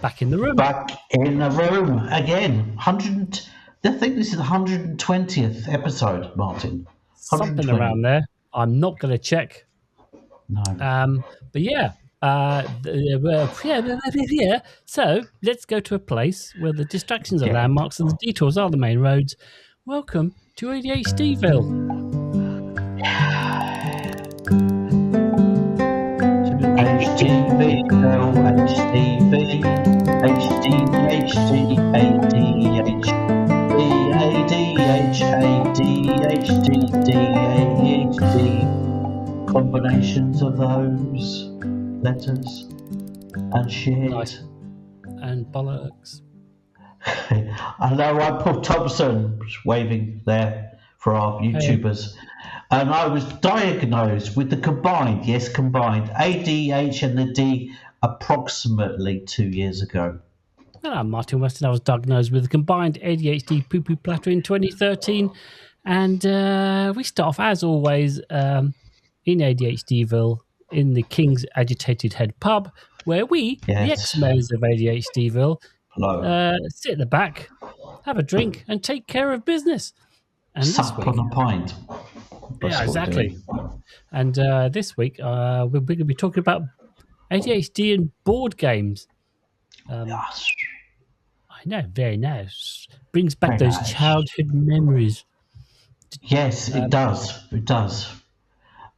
Back in the room. Back in the room again. I think this is the 120th episode, Martin. Something around there. I'm not going to check. No. But yeah. So let's go to a place where the distractions are landmarks and the detours are the main roads. Welcome to ADHDville. ADHD. Combinations of those letters and shit. Nice. And bollocks. I know, I'm Paul Thompson, waving there for our YouTubers. Hey. And I was diagnosed with the combined ADH and the D approximately 2 years ago. And I'm Martin Weston. I was diagnosed with a combined ADHD poo-poo platter in 2013. And we start off, as always, in ADHDville, in the King's Agitated Head pub, where we, the ex-mayors of ADHDville, sit at the back, have a drink, and take care of business. And sup on a pint. Yeah, exactly. And this week, we're going to be talking about ADHD and board games. Yes. I know, very nice. Brings back those childhood memories. Yes, it does. It does.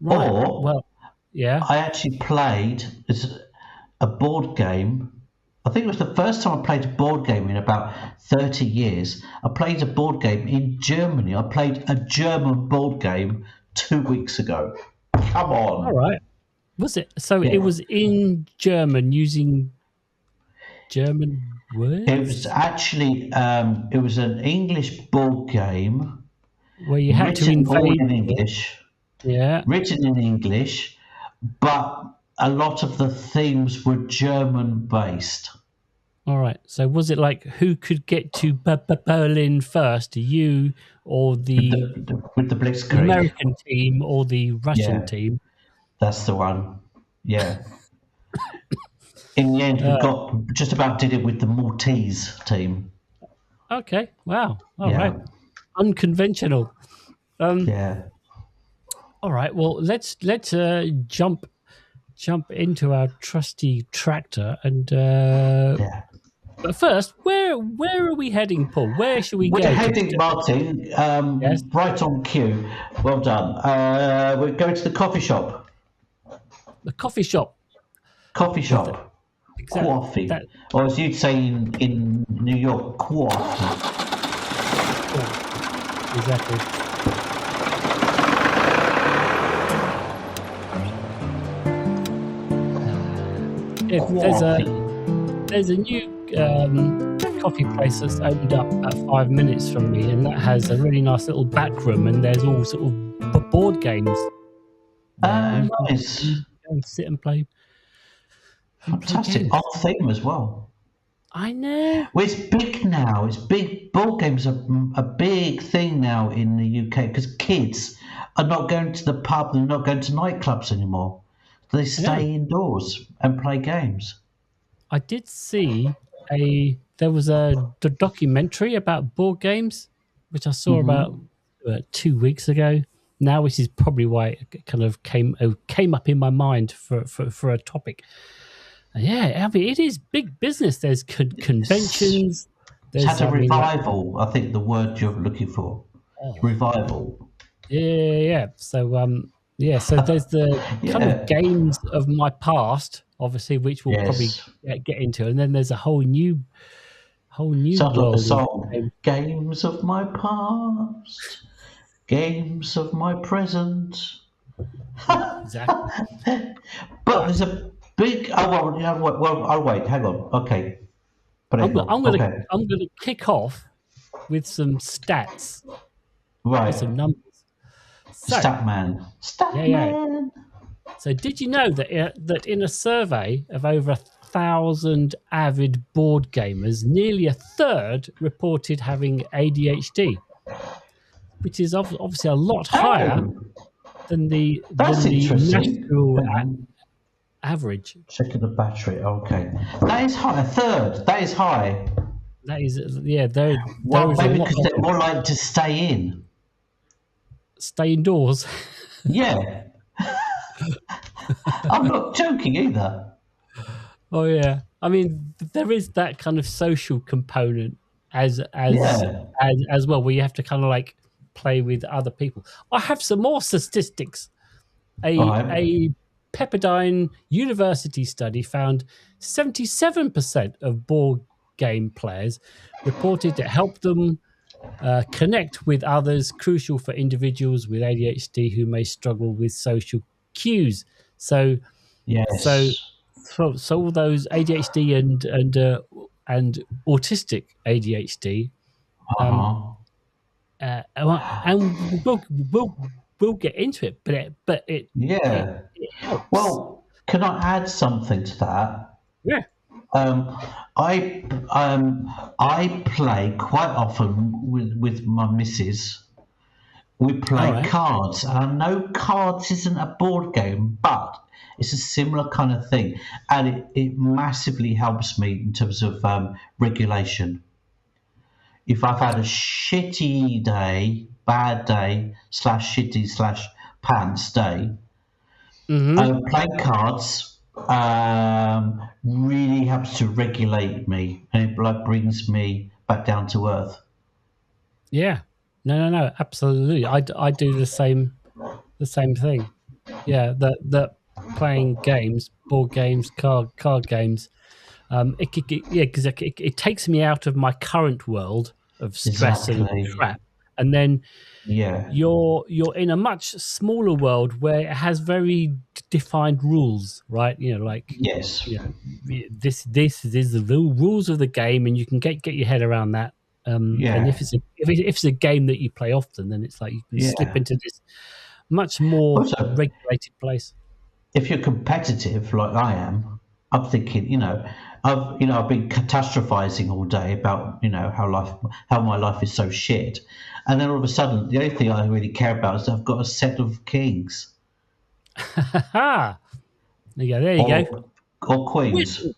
Right. Or, well, yeah. I actually played a board game. I think it was the first time I played a board game in about 30 years. I played a board game in Germany. I played a German board game 2 weeks ago. Come on. All right. Was it? So it was in German using German words? It was actually, it was an English board game. Where you had to invade in English. Yeah. Written in English, but a lot of the themes were German based. All right. So was it like who could get to Berlin first, you or with the Blitzkrieg American team or the Russian team? That's the one. Yeah. In the end, we just about did it with the Maltese team. Okay. Wow. All right. Unconventional. Yeah. All right. Well, let's jump into our trusty tractor and. But first, where are we heading, Paul? Where should we go? We're heading, Martin. Yes. Right on cue. Well done. We're going to the coffee shop. The coffee shop. Coffee shop. Exactly. Coffee. Or as you'd say in New York, coffee. Exactly. There's a new coffee place that's opened up at 5 minutes from me, and that has a really nice little back room, and there's all sort of board games. Nice. Go and sit and play. Fantastic. On theme as well. I know. Well, it's big now. It's big. Board games are a big thing now in the UK because kids are not going to the pub. They're not going to nightclubs anymore. They stay indoors and play games. I did see there was a documentary about board games, which I saw about 2 weeks ago. Now, which is probably why it kind of came up in my mind for a topic. Yeah, I mean, it is big business. There's conventions. It's had a revival, I think the word you're looking for. Revival. Yeah. So, so there's the kind of games of my past, obviously, which we'll probably get into. And then there's a whole new sounds world. Like the song. Games of my past, games of my present. Exactly. But there's a big. I'll wait. Hang on. Okay. But I'm going to kick off with some stats. Right. With some numbers. So, Statman. So did you know that in a survey of over 1,000 avid board gamers, nearly a third reported having ADHD, which is obviously a lot higher than the national. average. Checking the battery. Okay, that is high. A third. That is high. That is, yeah, there Well, is a maybe lot because of they're more likely to stay in. stay indoors. Yeah, I'm not joking either. Oh yeah, I mean there is that kind of social component as Yeah. well, where you have to kind of like play with other people. I have some more statistics. All A right. a Pepperdine University study found 77% of board game players reported it helped them connect with others, crucial for individuals with ADHD who may struggle with social cues. So so Yes. so all those ADHD and autistic ADHD, Uh huh. and we'll get into it, but Yeah. it helps. Well, can I add something to that? Yeah. Um, I play quite often with my missus. We All play right. cards, and I know cards isn't a board game, but it's a similar kind of thing, and it massively helps me in terms of regulation. If I've had a shitty day, bad day, slash shitty slash pants day, Mm-hmm. playing cards really helps to regulate me, and it like brings me back down to earth. Yeah. No. Absolutely. I do the same thing. Yeah. That playing games, board games, card games. Yeah, because it takes me out of my current world of stress and Exactly. crap, and then Yeah. you're in a much smaller world where it has very defined rules, right? You know, like Yes. you know, this is the rules of the game, and you can get your head around that. And Yeah. if it's a game that you play often, then it's like you can slip Yeah. into this much more Also, regulated place. if you're competitive like I am, I'm thinking, I've been catastrophizing all day about, how my life is so shit, and then all of a sudden, the only thing I really care about is I've got a set of kings There you go. There you go. or queens Winning.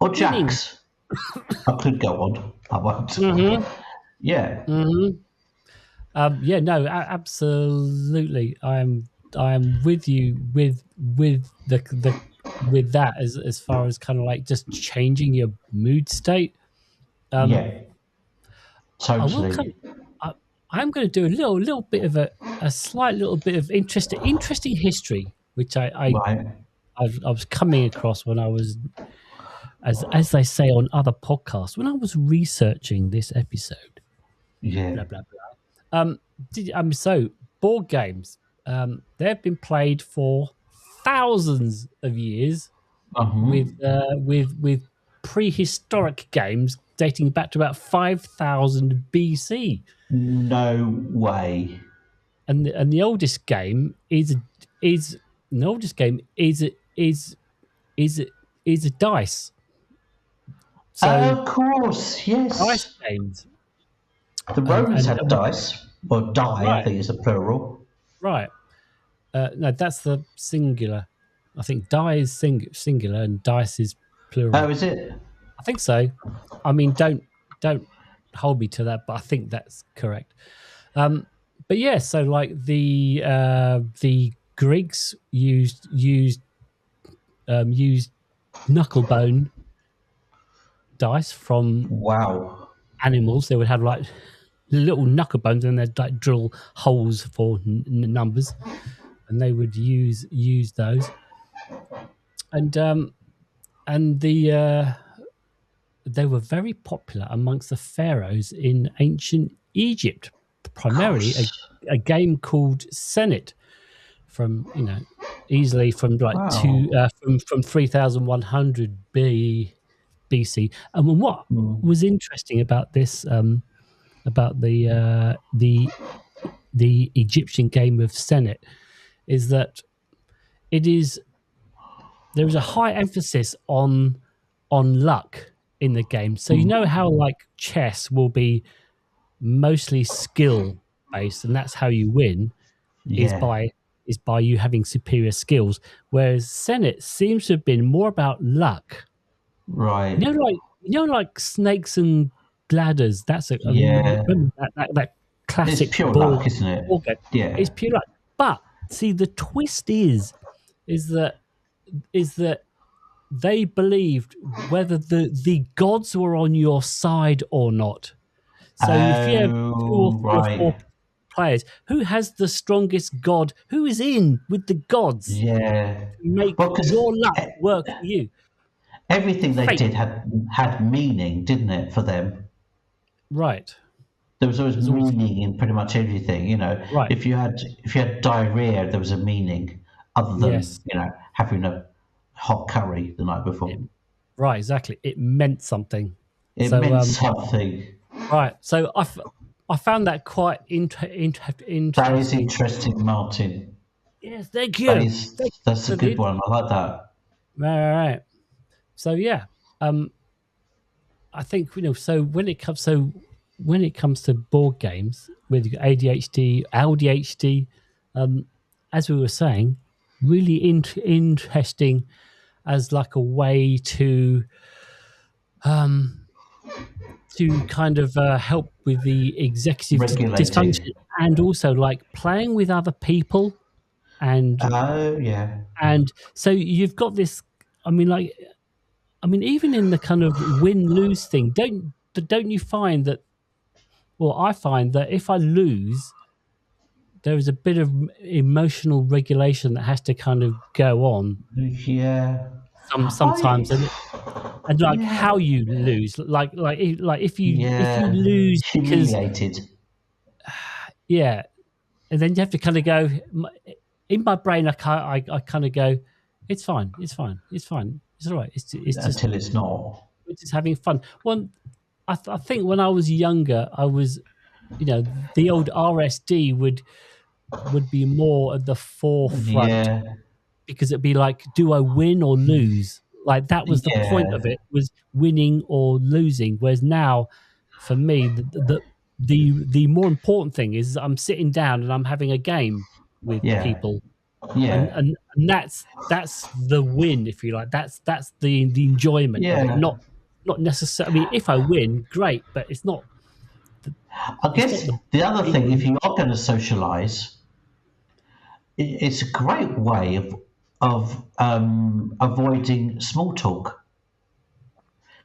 or Winning. jacks. I could go on. I won't. Mm-hmm. Yeah. Mm-hmm. Yeah, no, absolutely. I am with you with with that as far as kind of like just changing your mood state. Um, Yeah. I will come. Totally. I, I'm going to do a little bit of a slight little bit of interesting history, which Right. I was coming across when I was, as they say on other podcasts, when I was researching this episode. Yeah. Blah blah blah. So board games, they've been played for thousands of years Uh-huh. with prehistoric games dating back to about 5,000 BC, No way. and the oldest game is the oldest game is is a dice. So Of course, dice yes. games, The Romans had and dice, or die, I right, think is a plural. right. No, that's the singular. I think die is singular and dice is Oh, plural. is it? I think so. I mean, don't hold me to that, but I think that's correct. But yeah, so like the Greeks used knucklebone dice from Wow. animals. They would have like little knucklebones, and they'd like drill holes for numbers, and they would use those. And they were very popular amongst the pharaohs in ancient Egypt, Of primarily course. a game called Senet from easily from like Wow. from 3100 BC. And then what Mm. was interesting about this about the Egyptian game of Senet is that it is there is a high emphasis on luck in the game. So you know how like chess will be mostly skill based, and that's how you win is Yeah. by is by you having superior skills, whereas Senate seems to have been more about luck. Right. Like snakes and ladders. That's Yeah. that classic It's pure board luck, isn't it? game. Yeah. It's pure luck. But see, the twist is that they believed whether the gods were on your side or not. So if you have 2 or 3 or 4 Right. players, who has the strongest god? Who is in with the gods Yeah. to make Well, because your luck work for you? everything they Fate, did had meaning, didn't it, for them? right? There was always There's always meaning in pretty much everything. right. If you had diarrhea, there was a meaning other than Yes, having a hot curry the night before. right. Exactly. It meant something. It So meant something. right. So I found that quite That is interesting. interesting, Martin. Yes, thank you. That's a good one. I like that. Right. So yeah, I think So when it comes to board games with ADHD, as we were saying, really interesting as like a way to kind of help with the executive dysfunction, Regulating. and also like playing with other people, and Oh, yeah. so you've got this. Even in the kind of win-lose thing, don't you find that? Well, I find that if I lose, there is a bit of emotional regulation that has to kind of go on Yeah. sometimes, I, and like yeah. how you lose, like if you Yeah. lose because Humiliated. yeah, and then you have to kind of go in my brain. I kind of go, it's fine, it's all right. It's just Until it's not. we're just having fun. I think when I was younger, I was, the old RSD would be more at the forefront, Yeah. because it'd be like, do I win or lose? Like that was the point of Yeah. it, was winning or losing. Whereas now, for me, the more important thing is I'm sitting down and I'm having a game with Yeah. people, and Yeah. that's the win, if you like. That's the enjoyment of it. Yeah. Not necessarily. If I win, great, but it's not I guess the the other thing, if main. you are going to socialise, it's a great way of avoiding small talk.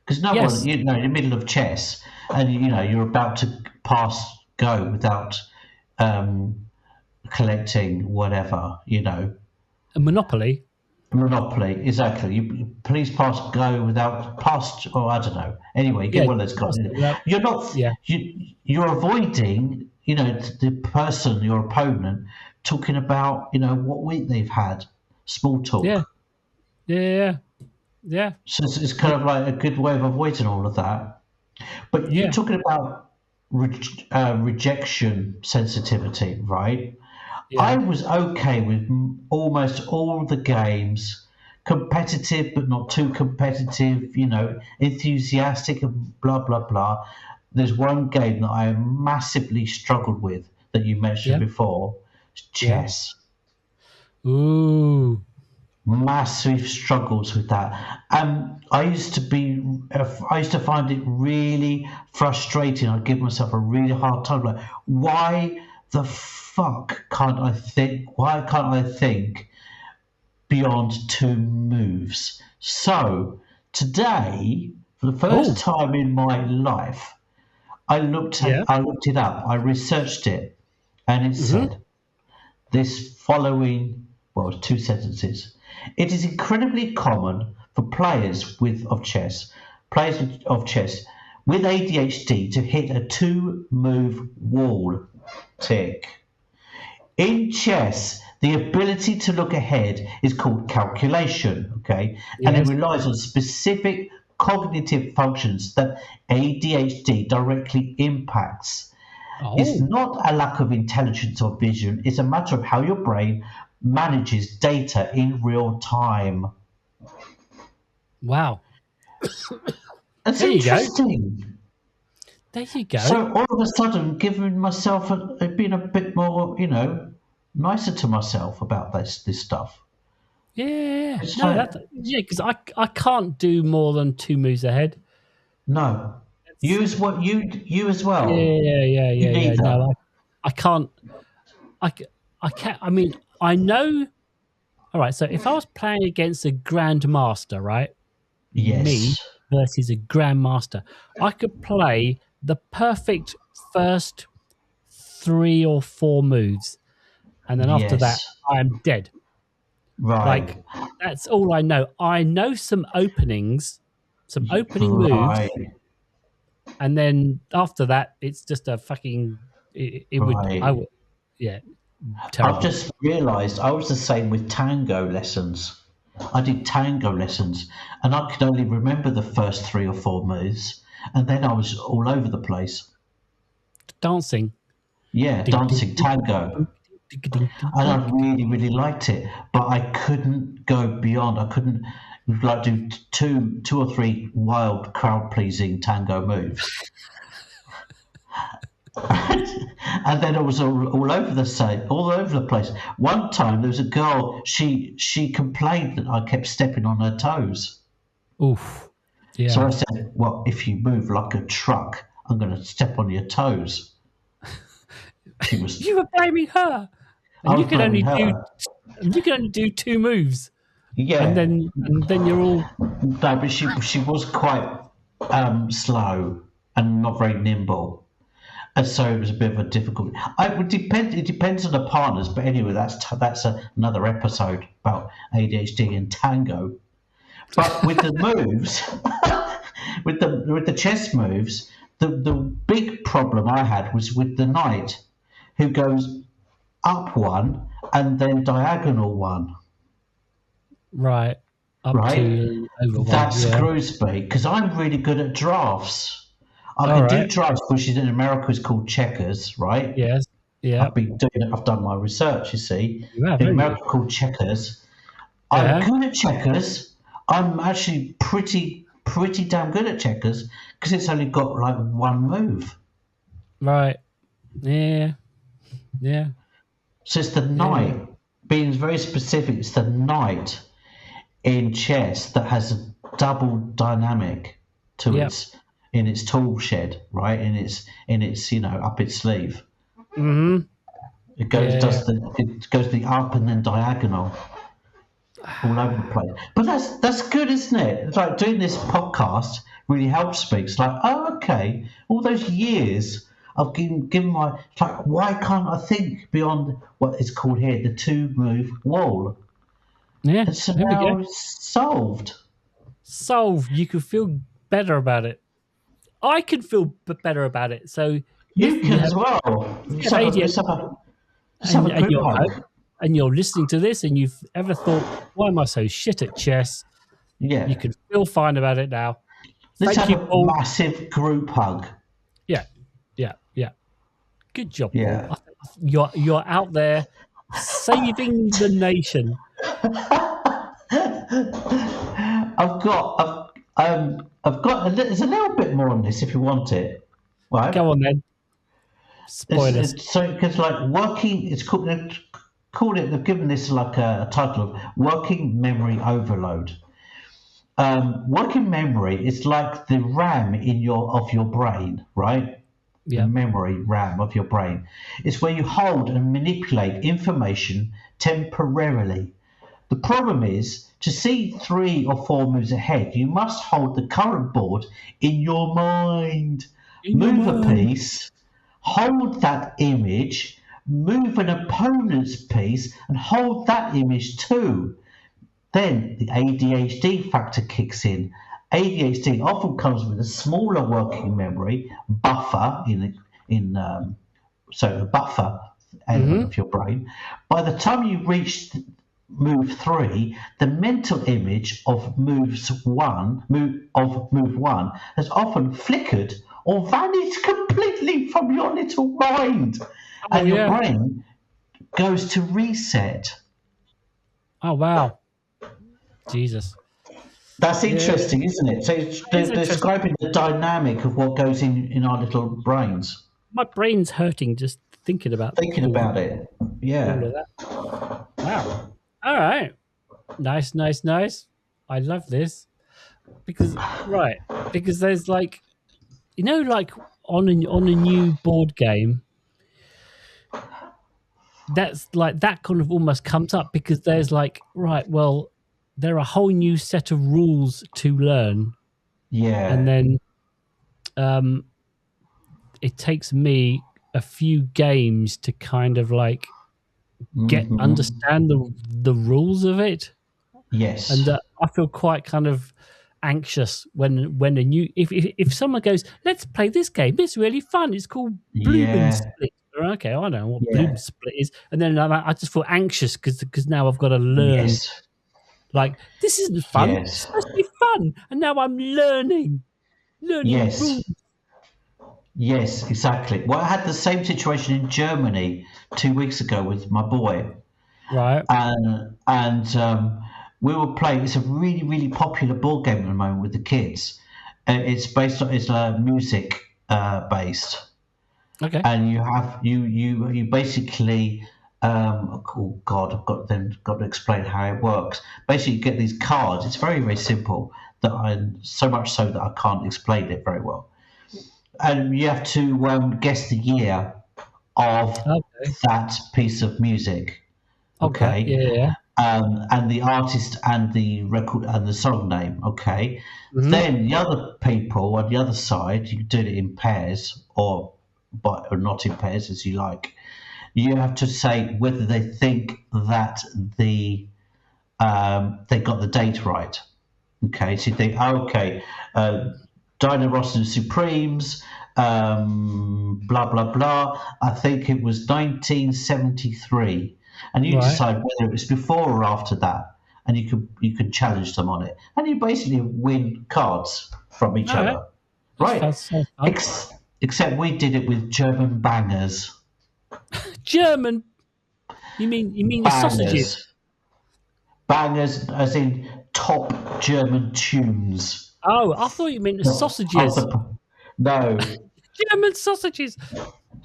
Because no one, Yes, in the middle of chess, and you're about to pass go without um, collecting whatever, a Monopoly. Monopoly, exactly. Please pass go without pass, or I don't know. Anyway, you get Yeah, one of those cards. without, You're not, yeah, you're avoiding, the person, your opponent, talking about, what week they've had, small yeah, talk. yeah, So it's kind of like a good way of avoiding all of that. But you're yeah, talking about rejection sensitivity, right? I yeah, was okay with almost all the games, competitive but not too competitive, enthusiastic and blah, blah, blah. There's one game that I massively struggled with that you mentioned yeah, before, yeah. chess. Ooh, Massive struggles with that. I used to find it really frustrating. I'd give myself a really hard time. Like, why the fuck can't I think? Why can't I think beyond 2 moves? So today, for the first oh, time in my life, yeah, I looked it up. I researched it, and it mm-hmm, said this following, well, 2 sentences. It is incredibly common for players of chess with ADHD to hit a 2-move wall. Tick. In chess, the ability to look ahead is called calculation, okay? And it yes, relies on specific cognitive functions that ADHD directly impacts. It's oh, not a lack of intelligence or vision, it's a matter of how your brain manages data in real time. wow. That's There you go. interesting. There you go. So all of a sudden, giving myself being a bit more, nicer to myself about this stuff. Yeah, It's no, like, because I can't do more than 2 moves ahead. no, It's, you as well. You yeah. neither. No, I can't. I can't. I mean, I know. All right, so if I was playing against a grandmaster, right, me Yes, versus a grandmaster, I could play the perfect first 3 or 4 moves, and then after that, yes, I am dead. right, Like that's all I know. I know some openings, some opening moves, right, and then after that, it's just a fucking. I right. would, yeah, I've terrible. just realised I was the same with tango lessons. I did tango lessons, and I could only remember the first 3 or 4 moves, and then I was all over the place. Dancing. Yeah, Ding, ding, dancing ding, tango. ding, ding, ding, ding, And ding, I really, really liked it, but I couldn't go beyond. I couldn't like do two or three wild crowd pleasing tango moves, and then I was all over the same, all over the place. One time there was a girl. She complained that I kept stepping on her toes. Oof. So I Yeah. said, "Well, if you move like a truck, I'm going to step on your toes." She was. You were blaming her, I and was blaming her. you can only do 2 moves, Yeah, and then you're all no, but she was quite slow and not very nimble, and so it was a bit of a difficult. It would depend. It depends on the partners, but anyway, that's another episode about ADHD and tango. But with the moves, with the chess moves, the big problem I had was with the knight, who goes up one and then diagonal one. right up Right? to over That 1. Yeah. screws me because I'm really good at drafts. I All can do right. drafts, which in America is called checkers, right? Yes. Yeah. I've done my research, you see. You have, In haven't you? America called checkers. I'm Yeah. good at checkers. I'm actually pretty damn good at checkers because it's only got like one move. Right. Yeah. Yeah. So it's the Yeah. knight, being very specific, it's the knight in chess that has a double dynamic to Yeah. its tool shed, right? In its up its sleeve. Mm-hmm. Yeah. It goes the up and then diagonal all over the place. But that's good, isn't it? It's like doing this podcast really helps me. It's like, oh, okay, all those years I've given my, it's like, why can't I think beyond what is called here the 2 move wall? Yeah. And so There we go. now it's solved. Solved. You could feel better about it. I can feel better about it. So You if you can have, as well. if you have ADHD Let's have a and group you're hug. and you're listening to this and you've ever thought, why am I so shit at chess? You Yeah. can feel fine about it now. Let's Thank have you, a Paul. massive group hug. Yeah. Yeah. Good job, Paul. Yeah. You're out there saving the nation. There's a little bit more on this if you want it. Right? Go on then. Spoil us. So because like working, it's called they've given this like a title of working memory overload. Working memory is like the RAM of your brain, right? The Yeah. memory RAM of your brain. It's where you hold and manipulate information temporarily. The problem is to see 3 or 4 moves ahead, you must hold the current board in your mind. In your Move a mind. piece, hold that image, move an opponent's piece, and hold that image too. Then the ADHD factor kicks in. ADHD often comes with a smaller working memory buffer so the buffer element Mm-hmm. of your brain. By the time you reach move 3, the mental image of move 1 has often flickered or vanished completely from your little mind, Oh and your yeah. brain goes to reset. Oh wow. Jesus. That's Yeah. interesting, isn't it? So It's they're interesting. describing the dynamic of what goes in our little brains. My brain's hurting just thinking about it. Yeah. all of that. Wow. All right. Nice. I love this because there's like, like on a new board game, that's like that kind of almost comes up because there's like, right, well, there are a whole new set of rules to learn, and then it takes me a few games to kind of like understand the rules of it. Yes. And I feel quite kind of anxious when a new if someone goes, let's play this game, it's really fun, it's called Bloom and Split. Okay, I don't know what Bloom and Split is, and then I just feel anxious because now I've got to learn. Like, this isn't fun. It's supposed to be fun, and now I'm learning rules. Yes, exactly. Well, I had the same situation in Germany 2 weeks ago with my boy. Right. And we were playing. It's a really, really popular board game at the moment with the kids. It's music based. Okay. And you basically oh God, I've got to explain how it works. Basically, you get these cards. It's very, very simple. So much so that I can't explain it very well. And you have to guess the year of that piece of music. Okay. Yeah. And the artist and the record and the song name. Okay. Mm-hmm. Then the other people on the other side, you do it in pairs or not in pairs as you like. You have to say whether they think that they got the date right. Okay. So you think, Dinah Ross and the Supremes, blah blah blah. I think it was 1973. And you decide whether it was before or after that, and you could challenge them on it, and you basically win cards from each other, right? Except we did it with German bangers. German? You mean the sausages? Bangers, as in top German tunes. Oh, I thought you meant the sausages. No. German sausages.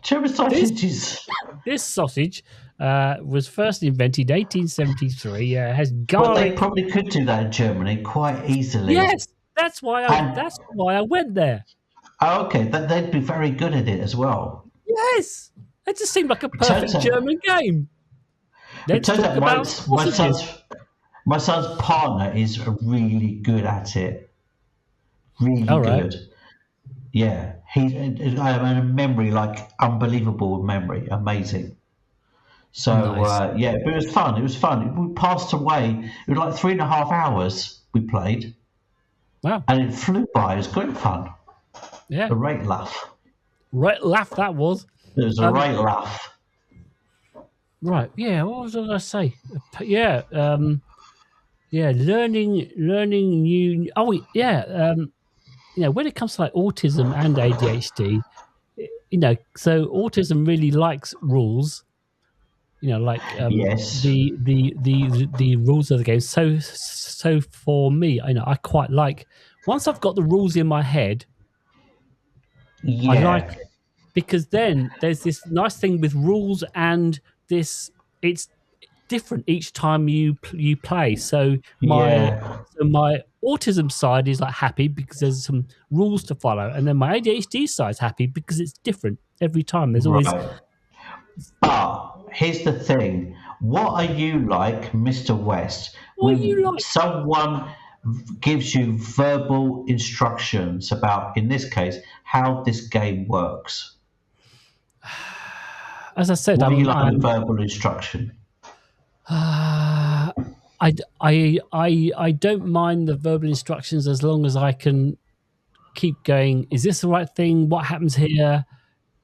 German sausages. This sausage was first invented in 1873. Has garlic. Well, they probably could do that in Germany quite easily. Yes, that's why I went there. Oh, okay, they'd be very good at it as well. Yes, it just seemed like a perfect German game. Let's talk about my son's partner is really good at it. Really good. Right. Yeah, I have a memory, like unbelievable memory, amazing. So nice. But it was fun. It was fun. We passed away. It was like 3.5 hours we played. Wow! And it flew by. It was great fun. Yeah, a great laugh. Great laugh that was. It was a great laugh. Right. Yeah. What was I going to say? Yeah. Learning new. Oh yeah. When it comes to like autism and ADHD, so autism really likes rules. Yes. The rules of the game. So for me, I quite like once I've got the rules in my head. Yeah. I like it because then there's this nice thing with rules and this. It's different each time you play. So my autism side is like happy because there's some rules to follow, and then my ADHD side is happy because it's different every time. There's always. But here's the thing: what are you like, Mr. West? What are you like? Someone gives you verbal instructions about, in this case, how this game works. As I said, what do you like with verbal instruction? I don't mind the verbal instructions as long as I can keep going. Is this the right thing? What happens here?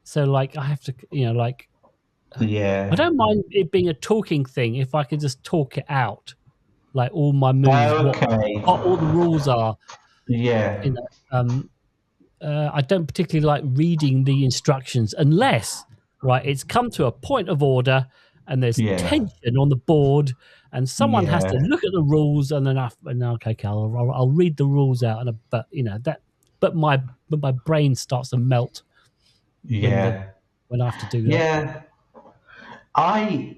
So like I have to, I don't mind it being a talking thing if I can just talk it out, like all my moves, what all the rules are. Yeah. I don't particularly like reading the instructions unless it's come to a point of order. And there's tension on the board, and someone has to look at the rules, and then I'll read the rules out, but my brain starts to melt. Yeah, when I have to do that. Yeah, But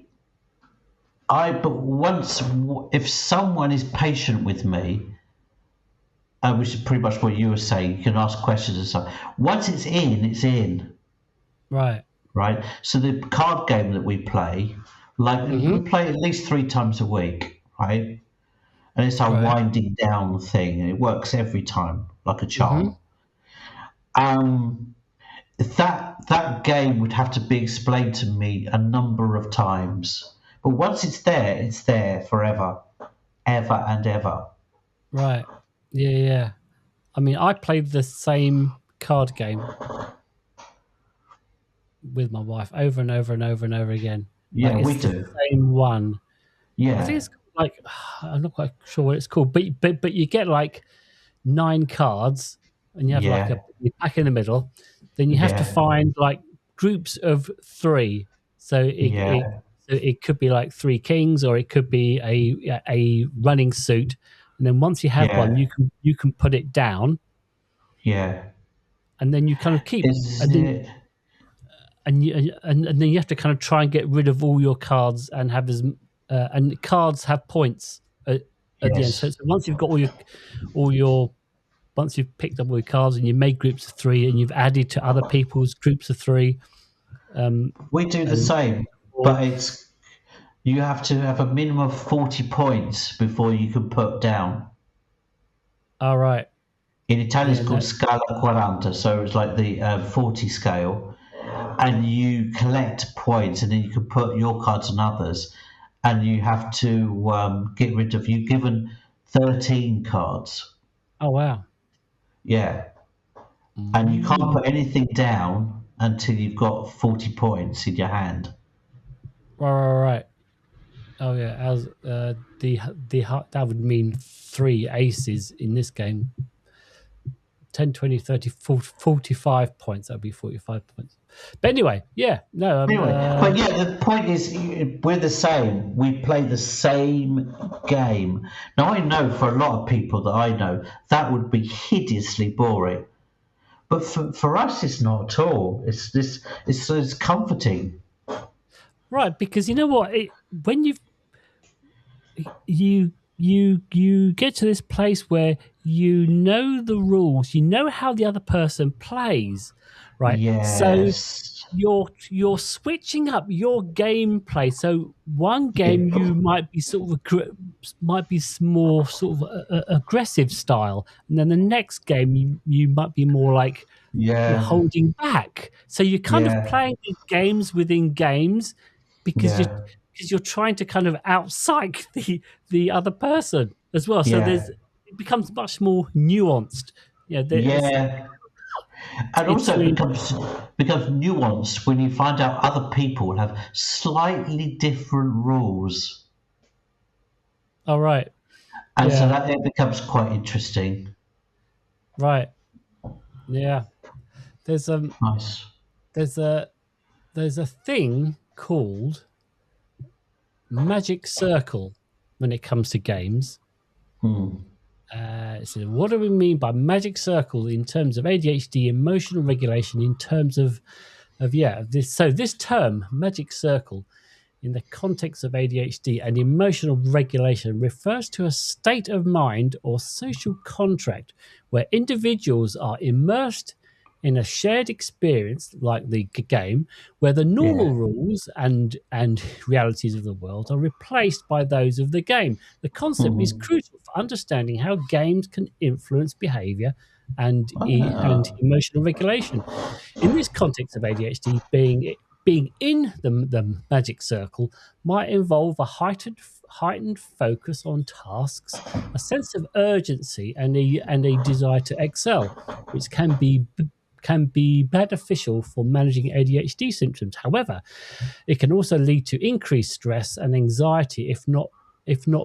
once, if someone is patient with me, which is pretty much what you were saying, you can ask questions and stuff. Once it's in, it's in. Right. Right. So the card game that we play, we play at least 3 times a week, right? And it's our winding down thing, and it works every time like a charm. That game would have to be explained to me a number of times, but once it's there forever, ever and ever. Right. Yeah. I mean, I played the same card game with my wife over and over and over and over again. Yeah, like, we it's do. the same one. Yeah, I think it's like, I'm not quite sure what it's called, but you get like 9 cards, and you have like a pack in the middle. Then you have to find like groups of 3. So it could be like 3 kings, or it could be a running suit. And then once you have one, you can put it down. Yeah. And then you kind of keep, and then you have to kind of try and get rid of all your cards and have and cards have points at the end. So once you've got once you've picked up all your cards and you made groups of 3 and you've added to other people's groups of 3. We do the same, but you have to have a minimum of 40 points before you can put down. All right. In Italian, it's called Scala 40, so it's like the 40 scale, and you collect points, and then you can put your cards on others, and you have to get rid of. You're given 13 cards. Oh wow! Yeah, and you can't put anything down until you've got 40 points in your hand. Right. Oh yeah, as that would mean 3 aces in this game. 10, 20, 30, 40, 45 points. That would be 45 points. But anyway, but the point is, we're the same. We play the same game. Now, I know for a lot of people that I know, that would be hideously boring. But for us, it's not at all. It's comforting. Right, because you know what? When you get to this place where you know the rules, you know how the other person plays, right? Yes. So you're switching up your gameplay. So one game you might be more sort of aggressive style, and then the next game you might be more like you're holding back. So you're kind of playing games within games because you're trying to kind of out-psych the other person as well. So it becomes much more nuanced. And also it becomes nuanced when you find out other people have slightly different rules. All right. And so that it becomes quite interesting. Right. Yeah. There's nice. There's a thing called Magic Circle when it comes to games. So what do we mean by Magic Circle in terms of ADHD emotional regulation in terms of this? So this term, Magic Circle, in the context of ADHD and emotional regulation, refers to a state of mind or social contract where individuals are immersed in a shared experience like the game, where the normal rules and realities of the world are replaced by those of the game. The concept is crucial for understanding how games can influence behavior and emotional regulation. In this context of ADHD, being in the Magic Circle might involve a heightened focus on tasks, a sense of urgency, and a desire to excel, which can be beneficial for managing ADHD symptoms. However, it can also lead to increased stress and anxiety if not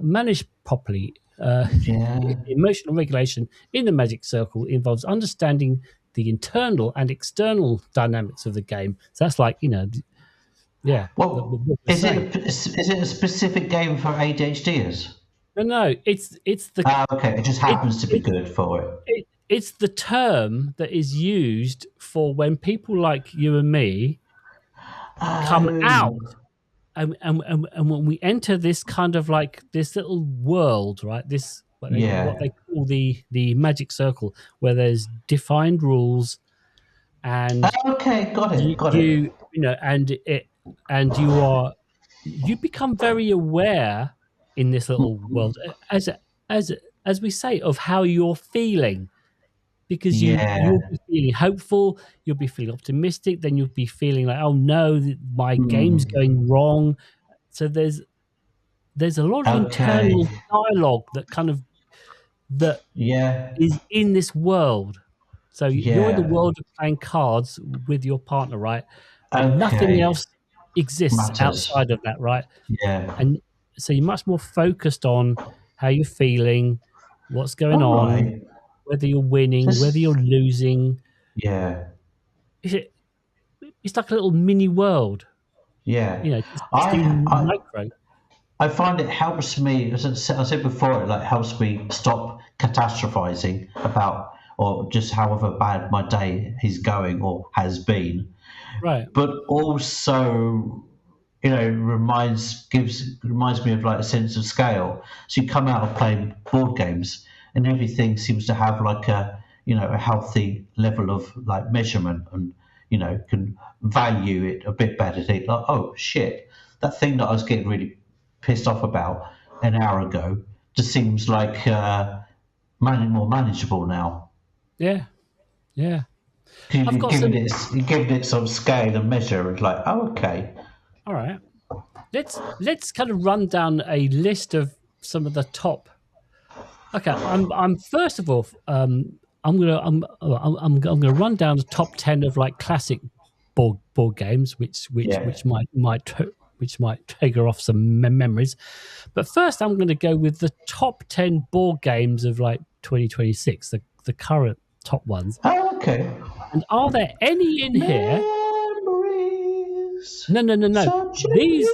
managed properly. Emotional regulation in the Magic Circle involves understanding the internal and external dynamics of the game. So that's like, Well, is it a specific game for ADHDers? No, it's the. Okay, it just happens to be good for it. It's the term that is used for when people like you and me come out and when we enter this kind of like this little world, right? This what they call the magic circle, where there's defined rules, and Okay, got it. and you become very aware in this little world as we say of how you're feeling, because you'll be feeling hopeful, you'll be feeling optimistic, then you'll be feeling like, oh no, my game's going wrong. So there's a lot of internal dialogue that is in this world. So you're in the world of playing cards with your partner, right? And nothing else exists outside of that, right? Yeah. And so you're much more focused on how you're feeling, what's going on, whether you're winning, whether you're losing. Yeah. It's like a little mini world. Yeah. Just in micro. I find it helps me, as I said before, it like helps me stop catastrophizing about or just however bad my day is going or has been. Right. But also, reminds me of like a sense of scale. So you come out of playing board games and everything seems to have like a healthy level of like measurement, and can value it a bit better. Think like, oh shit, that thing that I was getting really pissed off about an hour ago just seems like more manageable now. Yeah. You're giving it some scale and measure, and like, oh, okay. All right. Let's kind of run down a list of some of the top. Okay, I'm first of all, I'm gonna run down the top 10 of like classic board games, which might trigger off some memories. But first, I'm going to go with the top 10 board games of like 2026, the current top ones. Oh, okay. And are there any in here? No. These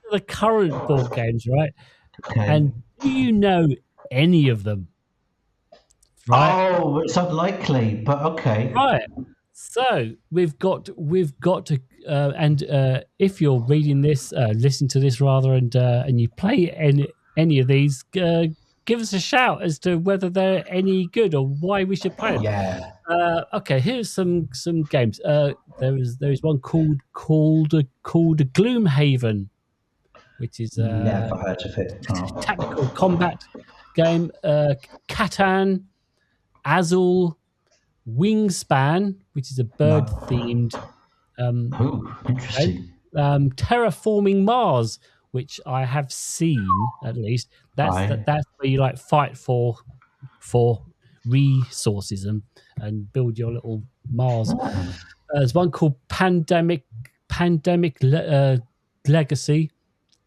are the current board games, right? Okay. And do you know any of them? Right? Oh, it's unlikely, but okay. Right. So we've got to, and if you're reading this, listen to this rather, and you play any of these, give us a shout as to whether they're any good or why we should play them. Yeah. Okay, here's some games. There is one called Gloomhaven, which is never heard of it. Tactical combat game. Catan, Azul, Wingspan, which is a bird-themed. Interesting. Terraforming Mars, which I have seen at least. That's where you like fight for resources and build your little Mars. There's one called Pandemic Legacy.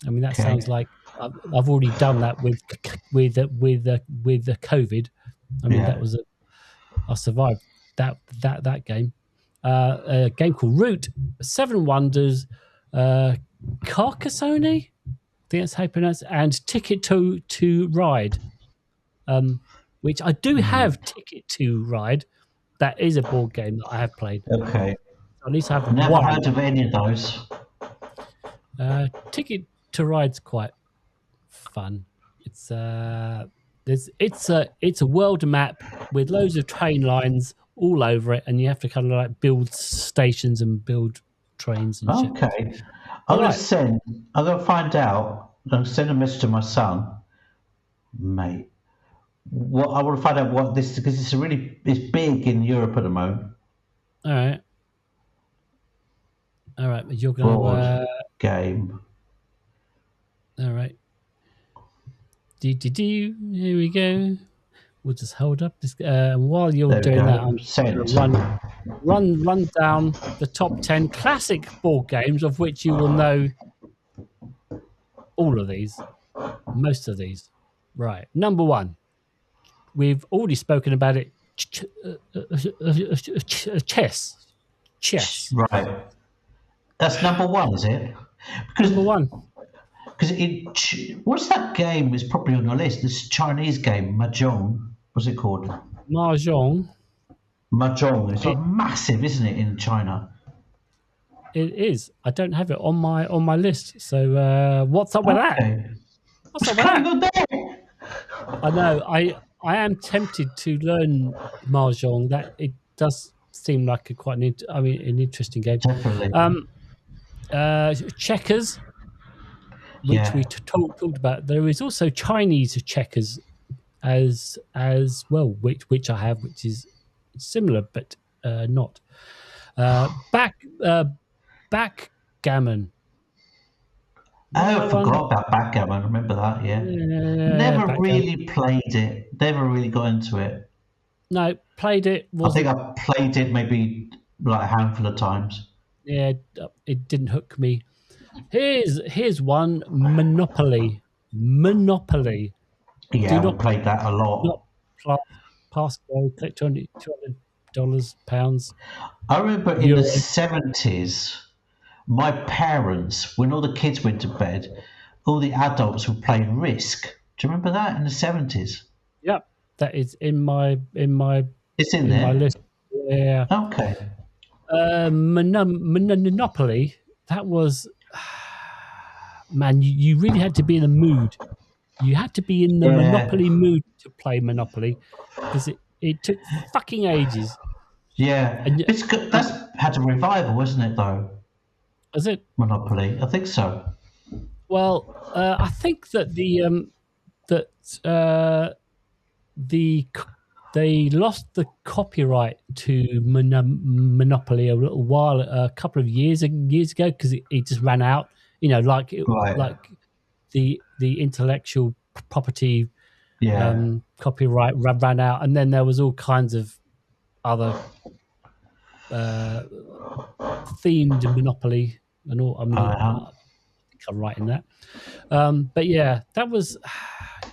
I mean, that sounds like I've already done that with the COVID. I mean, I survived that game. A game called Root, Seven Wonders, Carcassonne, I think that's how you pronounce it, and Ticket to Ride, which I do have. Ticket to Ride, that is a board game that I have played. Okay. At least I have never heard of any of those. Ticket to Ride's quite fun. It's a world map with loads of train lines all over it, and you have to kind of like build stations and build trains and shit. Okay. I'm gonna find out. I'm gonna send a message to my son, mate. I want to find out what this, because it's big in Europe at the moment. All right, but you're gonna game. All right. Here we go. We'll just hold up this. While you're doing that, I'm just going to run down the top 10 classic board games, of which you will know all of these, most of these. Right. Number 1. We've already spoken about it. Chess. Right. That's number 1, is it? Because number 1. Because what's that game? Is probably on the list. This Chinese game, Mahjong. What's it called? Mahjong. Mahjong. It's like massive, isn't it, in China? It is. I don't have it on my list. So what's up with that? Okay. What's up What's with going on that? there? I know. I am tempted to learn mahjong. That it does seem like an interesting game. Definitely. Checkers, which Yeah. we talked about. There is also Chinese checkers as well, which I have, which is similar but not. Backgammon. Oh, Remember I that one? forgot about backgammon. I remember that, yeah. Yeah, Never backgammon. really played it. Never really got into it. No, played it. I think Wasn't. I played it maybe like a handful of times. Yeah, it didn't hook me. Here's one. Monopoly. Monopoly. Do Yeah, we not played that a not lot. pass go. Collect $200, pounds, I remember in the euro. 70s, my parents, when all the kids went to bed, all the adults were playing Risk. Do you remember that in the 70s? Yep, that is It's in in my there. list. Yeah. Okay. Monopoly. That was man. You really had to be in a mood. You had to be in the Yeah. Monopoly mood to play Monopoly because it took fucking ages. Yeah. And It's good. That's had a revival, isn't it, though? is it? Monopoly. I think so. Well, I think that that the they lost the copyright to Monopoly a couple of years ago because it just ran out. You know, Right. like the intellectual property Yeah. copyright ran out, and then there was all kinds of other themed Monopoly and all. I mean, Uh-huh. I think I'm right in that. But yeah, that was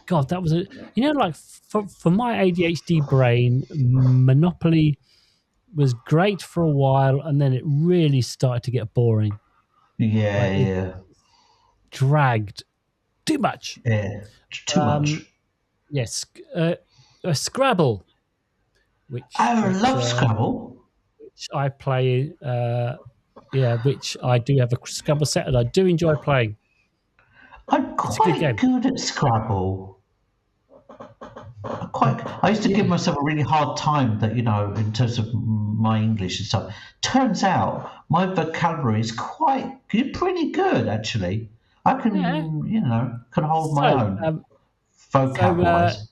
God. That was like for my ADHD brain, Monopoly was great for a while, and then it really started to get boring. Yeah, Like it yeah. dragged too much. Yeah. Too Um, much. yes, Scrabble, which I love Scrabble. I play. Which I do have a Scrabble set, and I do enjoy playing. I'm It's a good quite game. good at Scrabble. I used to give Yeah. myself a really hard time that, in terms of my English and stuff. Turns out my vocabulary is pretty good, actually. I Yeah. can hold my So, own so vocab-wise.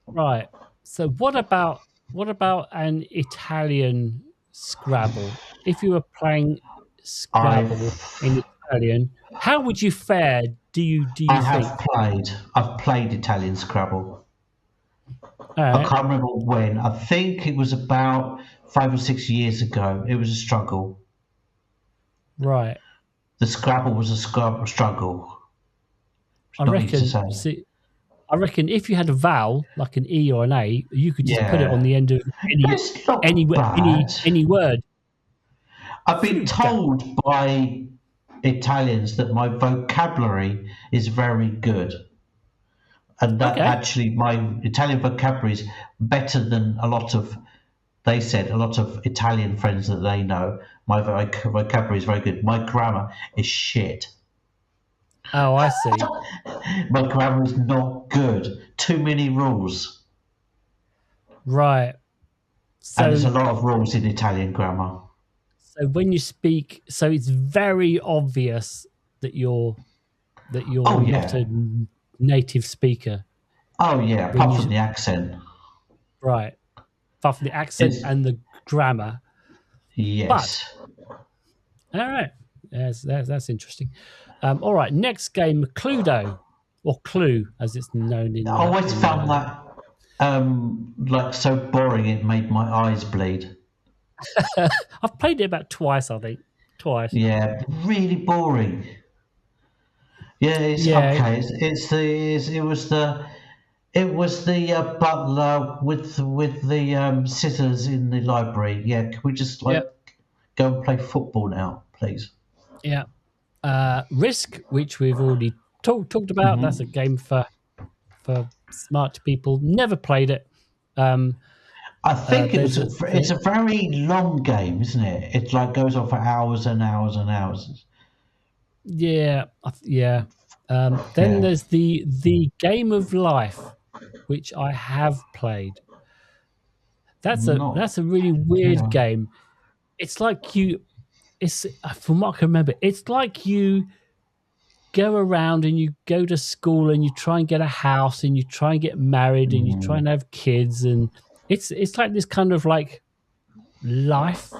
right. So, what about an Italian Scrabble? If you were playing Scrabble I've in Italian, how would you fare? Do you think? I've played Italian Scrabble. All I right. can't remember when. I think it was about 5 or 6 years ago. It was a struggle. Right. The Scrabble was a struggle. It's I not easy to reckon. say. See, I reckon if you had a vowel like an E or an A, you could just put it on Yeah, the end of it's not bad. any word. I've been Fuga. told by Italians that my vocabulary is very good, and that Okay. actually my Italian vocabulary is better than they said, a lot of Italian friends that they know. My vocabulary is very good. My grammar is shit. Oh, I see. My grammar is not good. Too many rules. Right. And there's a So lot of rules in Italian grammar. when you speak, so it's very obvious that you're Oh not yeah. a native speaker Oh yeah, when apart from you the accent. right, apart from the accent It's and the grammar. But yes. all right, that's interesting. All right, next game, Cluedo or Clue as it's known I in always found that like so boring it made my eyes bleed. I've played it about twice, I think. Twice. Yeah, really boring. Yeah, it's Yeah. okay. It was the butler with the scissors in the library. Yeah, can we just Yeah. go and play football now, please? Yeah. Risk, which we've already talked about. That's a game for smart people. Never played it. Um, I think There's it's a very long game, isn't it? It like goes on for hours and hours and hours. yeah, yeah. Then Yeah. there's the Game of Life, which I have played. Not. That's a really weird Yeah. game. It's like it's from what I can remember, it's like you go around and you go to school and you try and get a house and you try and get married and you try and have kids, and it's like this kind of like life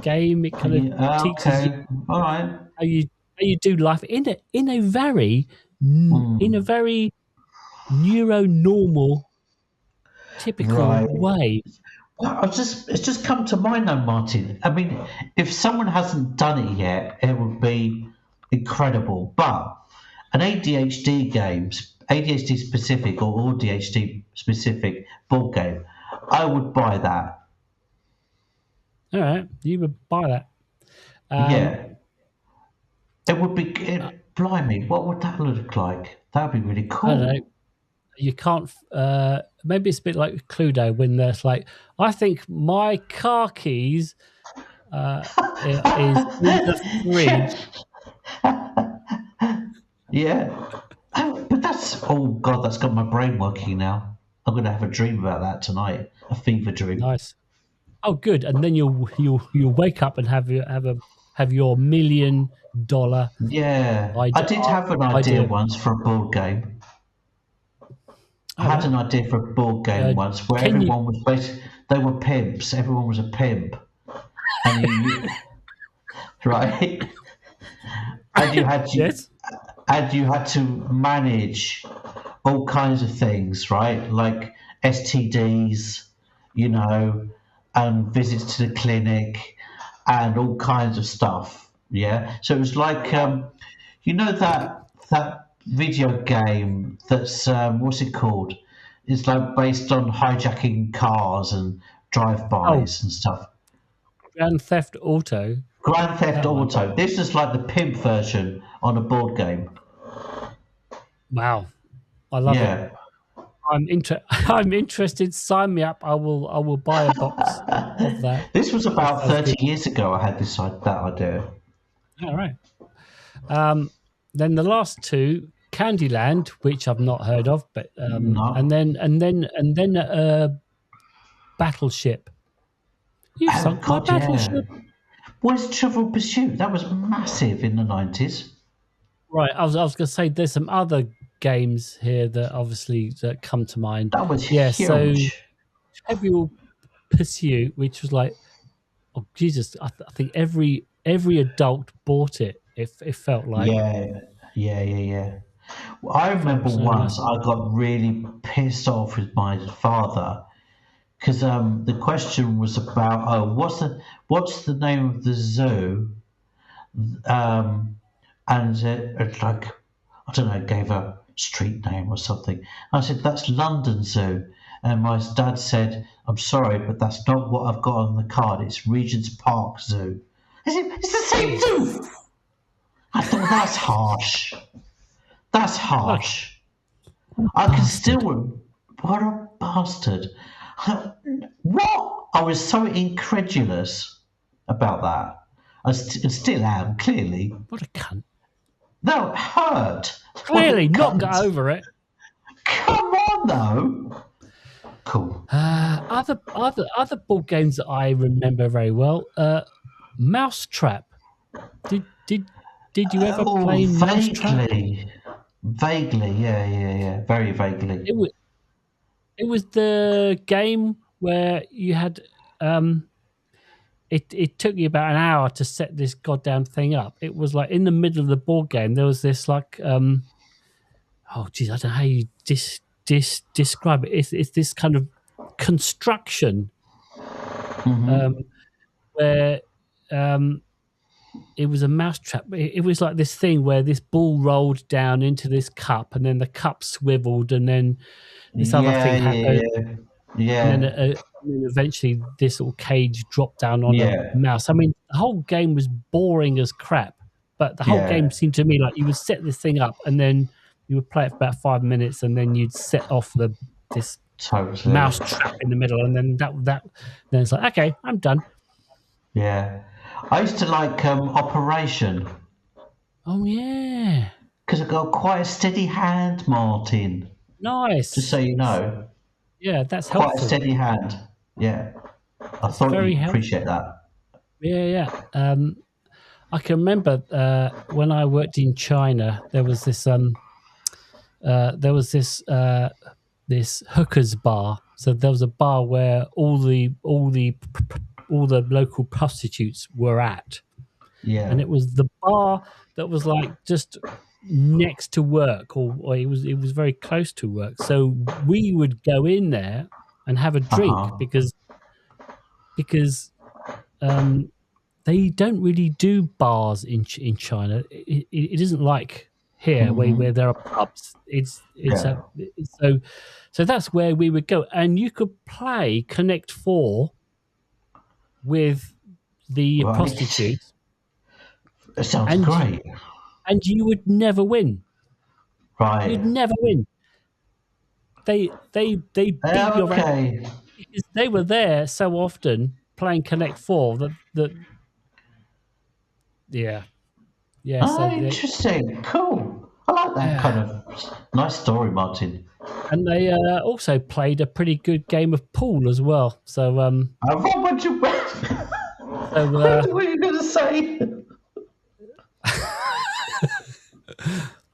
game. It kind of Yeah. teaches you Okay. All right. how you how you do life in a very in a Mm. very neuronormal typical Right. way. Well, it's just come to mind now, Martin. I mean, if someone hasn't done it yet, it would be incredible. But an ADHD specific or ADHD specific board game, I would buy that. All right, you would buy that. Yeah, it would be. Blimey, what would that look like? That'd be really I don't know. cool. You can't. Maybe it's a bit like Cluedo when there's like, I think my car keys is in the fridge. Yeah. Oh, but that's oh god, that's got my brain working now. I'm gonna have a dream about that tonight. A fever dream. Nice. Oh, good. And then you'll wake up and have your $1 million Yeah, I idea. did have an idea once for a board game. I All had right. an idea for a board game once where Can you? everyone was basically they were pimps. Everyone was a pimp, and you right, and you had to Yes. and you had to manage all kinds of things, right? Like STDs, you know, and visits to the clinic, and all kinds of stuff. Yeah, so it was like you know that video game that's what's it called? It's like based on hijacking cars and Oh, drive-bys and stuff. Grand Theft Auto. Grand Theft That one. Auto. This is like the pimp version on a board game. Wow, I love it. Yeah. I'm interested. Sign me up. I will buy a box of that. This was That about sounds 30 good. years ago. I had that idea. All right. Then the last two, Candyland, which I've not heard of, but No. Battleship. You Oh sunk my God, yeah. battleship. Where's Trivial Pursuit? That was massive in the 90s. Right. I was going to say there's some other games here that obviously that come to mind. That was Yeah. So huge. Trivial Pursuit, which was like, oh Jesus, I think every adult bought it. It felt like. Yeah. Well, I It felt remember so once nice. I got really pissed off with my father because the question was about what's the name of the zoo, and it's like I don't know, gave a street name or something. I said that's London Zoo, and my dad said, "I'm sorry, but that's not what I've got on the card. It's Regent's Park Zoo." I said, "It's the same zoo." I thought that's harsh. That's What harsh. a I can bastard. still. What a bastard. What? I was so incredulous about that. I still am, clearly. What a cunt. No, it hurt. What a Clearly not got cunt. over it. Come on, though. Cool. Other board games that I remember very well. Mousetrap. Did you ever Oh, play Mousetrap? vaguely. Vaguely, yeah. Very vaguely. It was the game where you had it took you about an hour to set this goddamn thing up. It was like in the middle of the board game there was this like oh geez, I don't know how you describe it. It's this kind of construction where it was a mousetrap. It was like this thing where this ball rolled down into this cup, and then the cup swiveled, and then this other Yeah, thing happened, and yeah. then eventually this little cage dropped down on a Yeah, mouse. I mean, the whole game was boring as crap, but the whole yeah. game seemed to me like you would set this thing up, and then you would play it for about 5 minutes, and then you'd set off this Totally. mouse trap in the middle, and then then it's like, okay, I'm done. Yeah. I used to like Operation Oh yeah, because I got quite a steady hand, Martin. Just so nice. you know, Yeah, that's quite a helpful. steady hand. Yeah. I That's thought very you'd helpful. appreciate that. Yeah. I can remember when I worked in China, there was this hookers bar. So there was a bar where all the local prostitutes were at, and Yeah. it was the bar that was like just next to work, or it was very close to work. So we would go in there and have a Uh drink huh. because um, they don't really do bars in China. It isn't like here where there are pubs. Yeah. So that's where we would go, and you could play Connect Four with the Right. prostitutes, It sounds and great. you would never win. You'd Right. never win. They beat your ass Okay. because they were there so often playing Connect Four that yeah. So Ah, interesting. Cool. I like that yeah. kind of nice story, Martin. And they also played a pretty good game of pool as well. So What would you? so What were you going to say?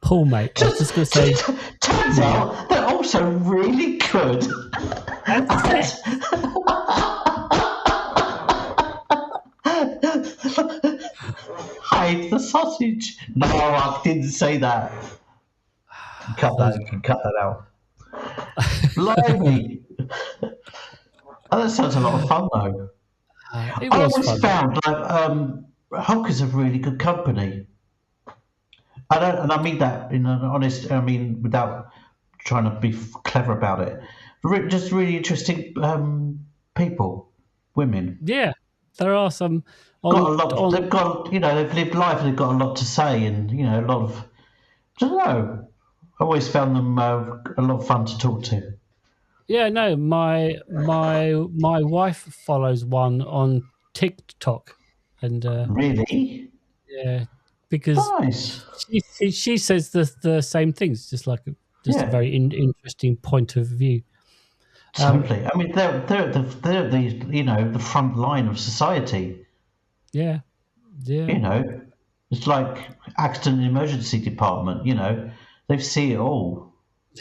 pool, mate. I was just going to say, Just turns yeah, out they're also really good. that's it. Hide the sausage. No, I didn't say that. Cut that. You can cut that out. Blimey. Oh, that sounds a lot of fun, though. It I was always fun. found like hookers are really good company. I don't, and I mean that in an honest. I mean without trying to be clever about it. Just really interesting people, women. Yeah, there are some Got a on lot. on. They've got they've lived life and they've got a lot to say and a lot of. I don't know. I always found them a lot of fun to talk to. Yeah, no, my wife follows one on TikTok, and Really yeah, because nice. she says the same things, just a Yeah, very interesting point of view. Um, totally. I mean, they're the the front line of society. yeah, yeah, You know, it's like accident and emergency department. They see it all.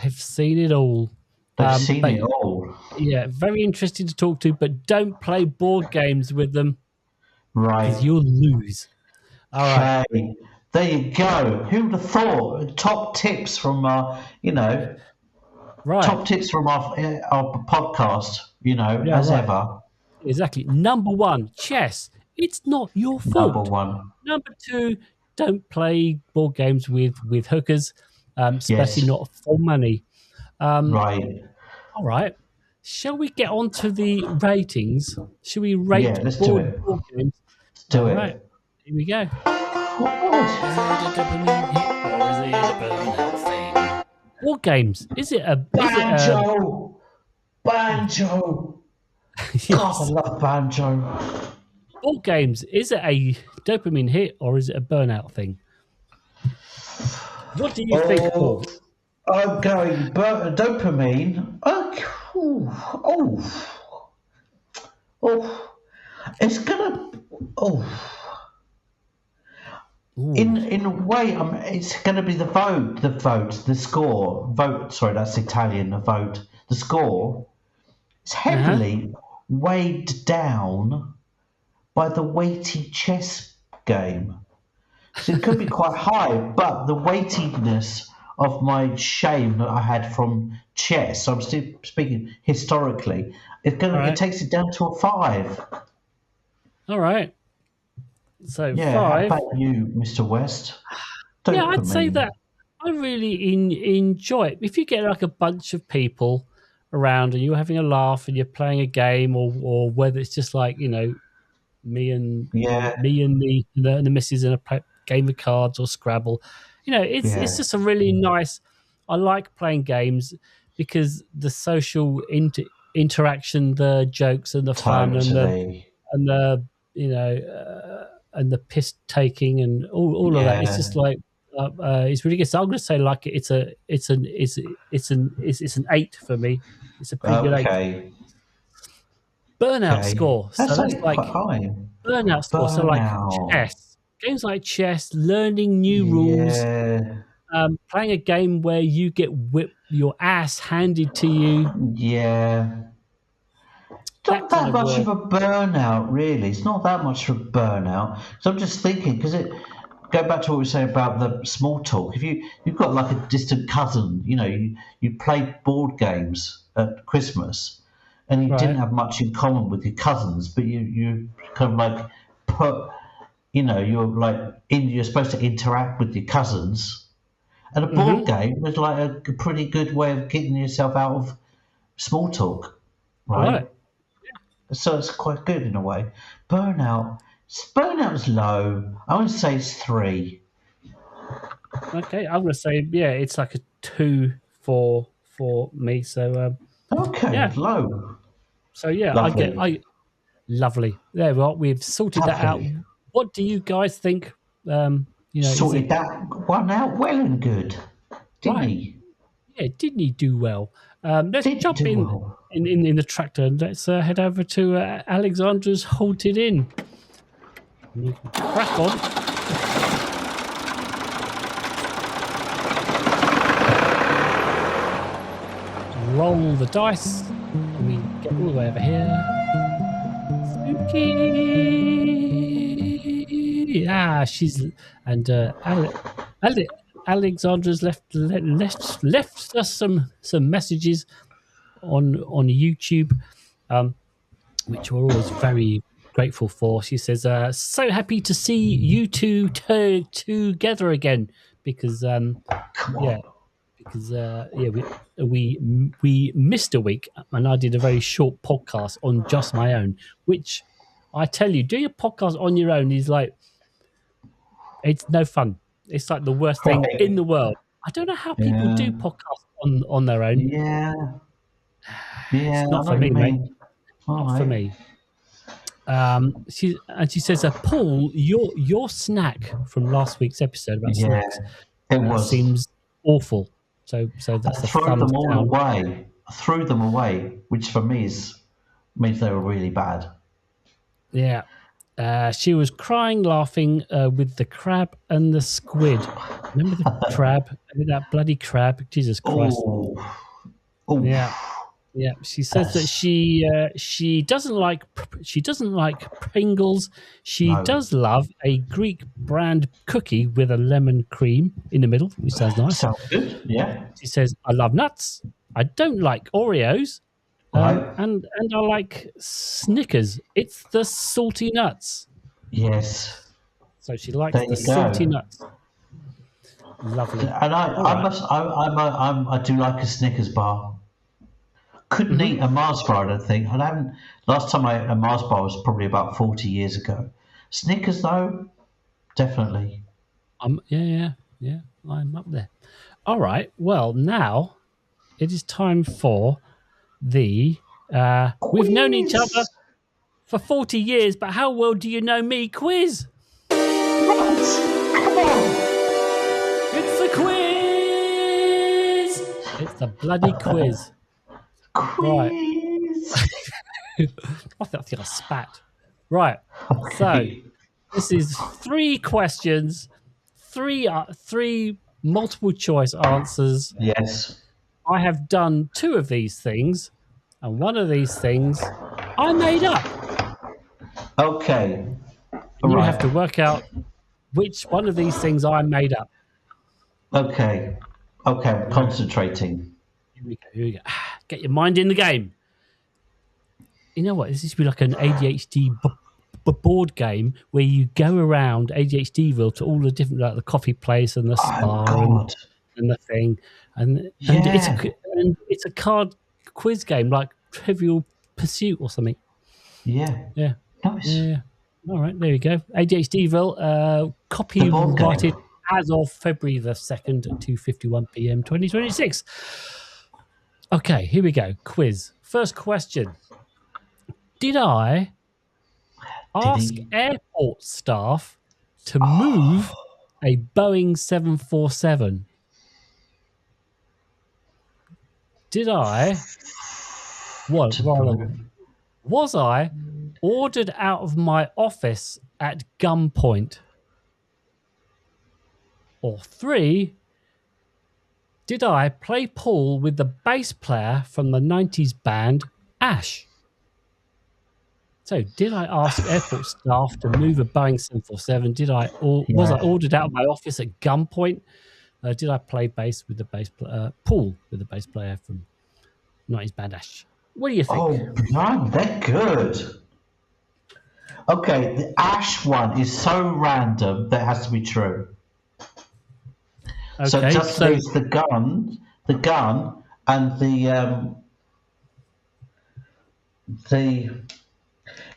they've seen it all. They've seen But it all. yeah, very interesting to talk to, but don't play board games with them because Right. you'll lose. All right. Okay. There you go. Who would have thought? Top tips from Right. top tips from our podcast. Yeah, As right. ever. Exactly. Number one, chess. It's not your Number fault. one. Number two, don't play board games with hookers, especially Yes. not for money. Um, Right. all right. Shall we get on to the ratings? Shall we Yeah. rate Let's do board it. games? Let's do All right. it. Here we go. What? Is it a dopamine hit or is it a burnout thing? Board games. Banjo. Banjo. God, I Yes. love banjo. Board games. Is it a dopamine hit or is it a burnout thing? What do you think, Oh, Paul? I'm going dopamine. Oh, oh, it's gonna. Oh, Ooh. in a way, it's gonna be the score. Vote. Sorry, that's Italian. The vote. The score is Uh-huh. heavily weighed down by the weighty chess game. So it could be quite high, but the weightiness of my shame that I had from chess, I'm still speaking historically, All it right. takes it down to a 5. All right. So Yeah, how 5. about you, Mr. West? Yeah, I'd say Dopamine. that I really enjoy it. If you get like a bunch of people around and you're having a laugh and you're playing a game, or whether it's just like me and Yeah, the missus in a game of cards or Scrabble, it's yeah, just a really nice. I like playing games. because the social interaction, the jokes and the fun Totally. and the and the piss taking and all of that. It's just like it's really good. So I'm going to say like it's an 8 for me. It's a pretty good 8. Okay. Burnout Okay. score. So That's that's quite like high. burnout score. So like Burnout. chess, games like chess, learning new rules, Yeah. playing a game where you get your ass handed to you. Yeah. That Not kind that of much work. of a burnout, really. It's not that much of a burnout. So I'm just thinking, because go back to what we were saying about the small talk. If you've got like a distant cousin, you played board games at Christmas, and you didn't Right. have much in common with your cousins, but you kind of like put, you're supposed to interact with your cousins, and a board Mm-hmm. game was like a pretty good way of getting yourself out of small talk, Right. right? So it's quite good in a way. Burnout's low. I would say it's 3. Okay. I'm going to say it's like a 2 for me. So Okay, yeah. low. So yeah, Lovely. lovely. There we are. We've sorted that out. Lovely. What do you guys think? Is Sorted it that one out well and good, didn't right? he? Yeah, didn't he do well? Let's Didn't he jump do in well? the tractor and let's head over to Alexandra's Halted Inn. You can crack on. Roll the dice. And we get all the way over here. Spooky. She's and Alexandra's left us some messages on YouTube, which we're always very grateful for. She says, "So happy to see you two together again because Come yeah." on. Because we missed a week, and I did a very short podcast on just my own. Which I tell you, doing a podcast on your own is like it's no fun. It's like the worst thing in Right. the world. I don't know how people Yeah. do podcasts on their own. Yeah. Yeah. It's I not know for what me, you mate. mean. All Not for right. me. She says, Paul, your snack from last week's episode about Yeah. snacks It was. seems awful. So I that's a threw thumbs them all down. away. I threw them away, which for me means they were really bad. Yeah. She was crying, laughing with the crab and the squid. Remember the crab? That bloody crab. Jesus Christ. Oh. Oh. Yeah. Yeah. She says that she doesn't like Pringles. She No. does love a Greek brand cookie with a lemon cream in the middle, which sounds nice. Sounds good. Yeah. She says, I love nuts. I don't like Oreos. Right. And I like Snickers. It's the salty nuts. Yes. So she likes There the you salty go. nuts. Lovely. And I do like a Snickers bar. Couldn't eat a Mars bar, I don't think. I haven't. Last time I ate a Mars bar was probably about 40 years ago. Snickers, though, definitely. Yeah. I'm up there. All right. Well, now it is time for the. We've known each Quiz. other for 40 years, but how well do you know me? Quiz. Right. Come on. It's the quiz. It's the bloody quiz. Right. Quiz. I think I spat. Right. Okay. So this is 3 questions, three multiple choice answers. Yes. I have done 2 of these things, and one of these things I made up. Okay. And you Right. have to work out which one of these things I made up. Okay. I'm concentrating. Here we go. Get your mind in the game. You know what? This used to be like an ADHD board game where you go around ADHDville to all the different, like the coffee place and the Oh, spa God. and the thing, and Yeah. it's a card quiz game like Trivial Pursuit or something. Yeah. Yeah. Nice. Yeah. All right, there you go. ADHDville, The board copyrighted game. as of February the 2nd at 2:51 p.m. 2026. Okay, here we go. Quiz. First question. Did I ask airport staff to move a Boeing 747? Did I? What? Was I ordered out of my office at gunpoint? Or 3, did I play pool with the bass player from the 90s band Ash? So, did I ask airport staff to move a Boeing 747? Was I ordered out of my office at gunpoint? Did I play bass with the pool with the bass player from 90s band Ash? What do you think? Oh, man, they're good. Okay, the Ash one is so random that has to be true. Okay, so just leaves the gun, and the.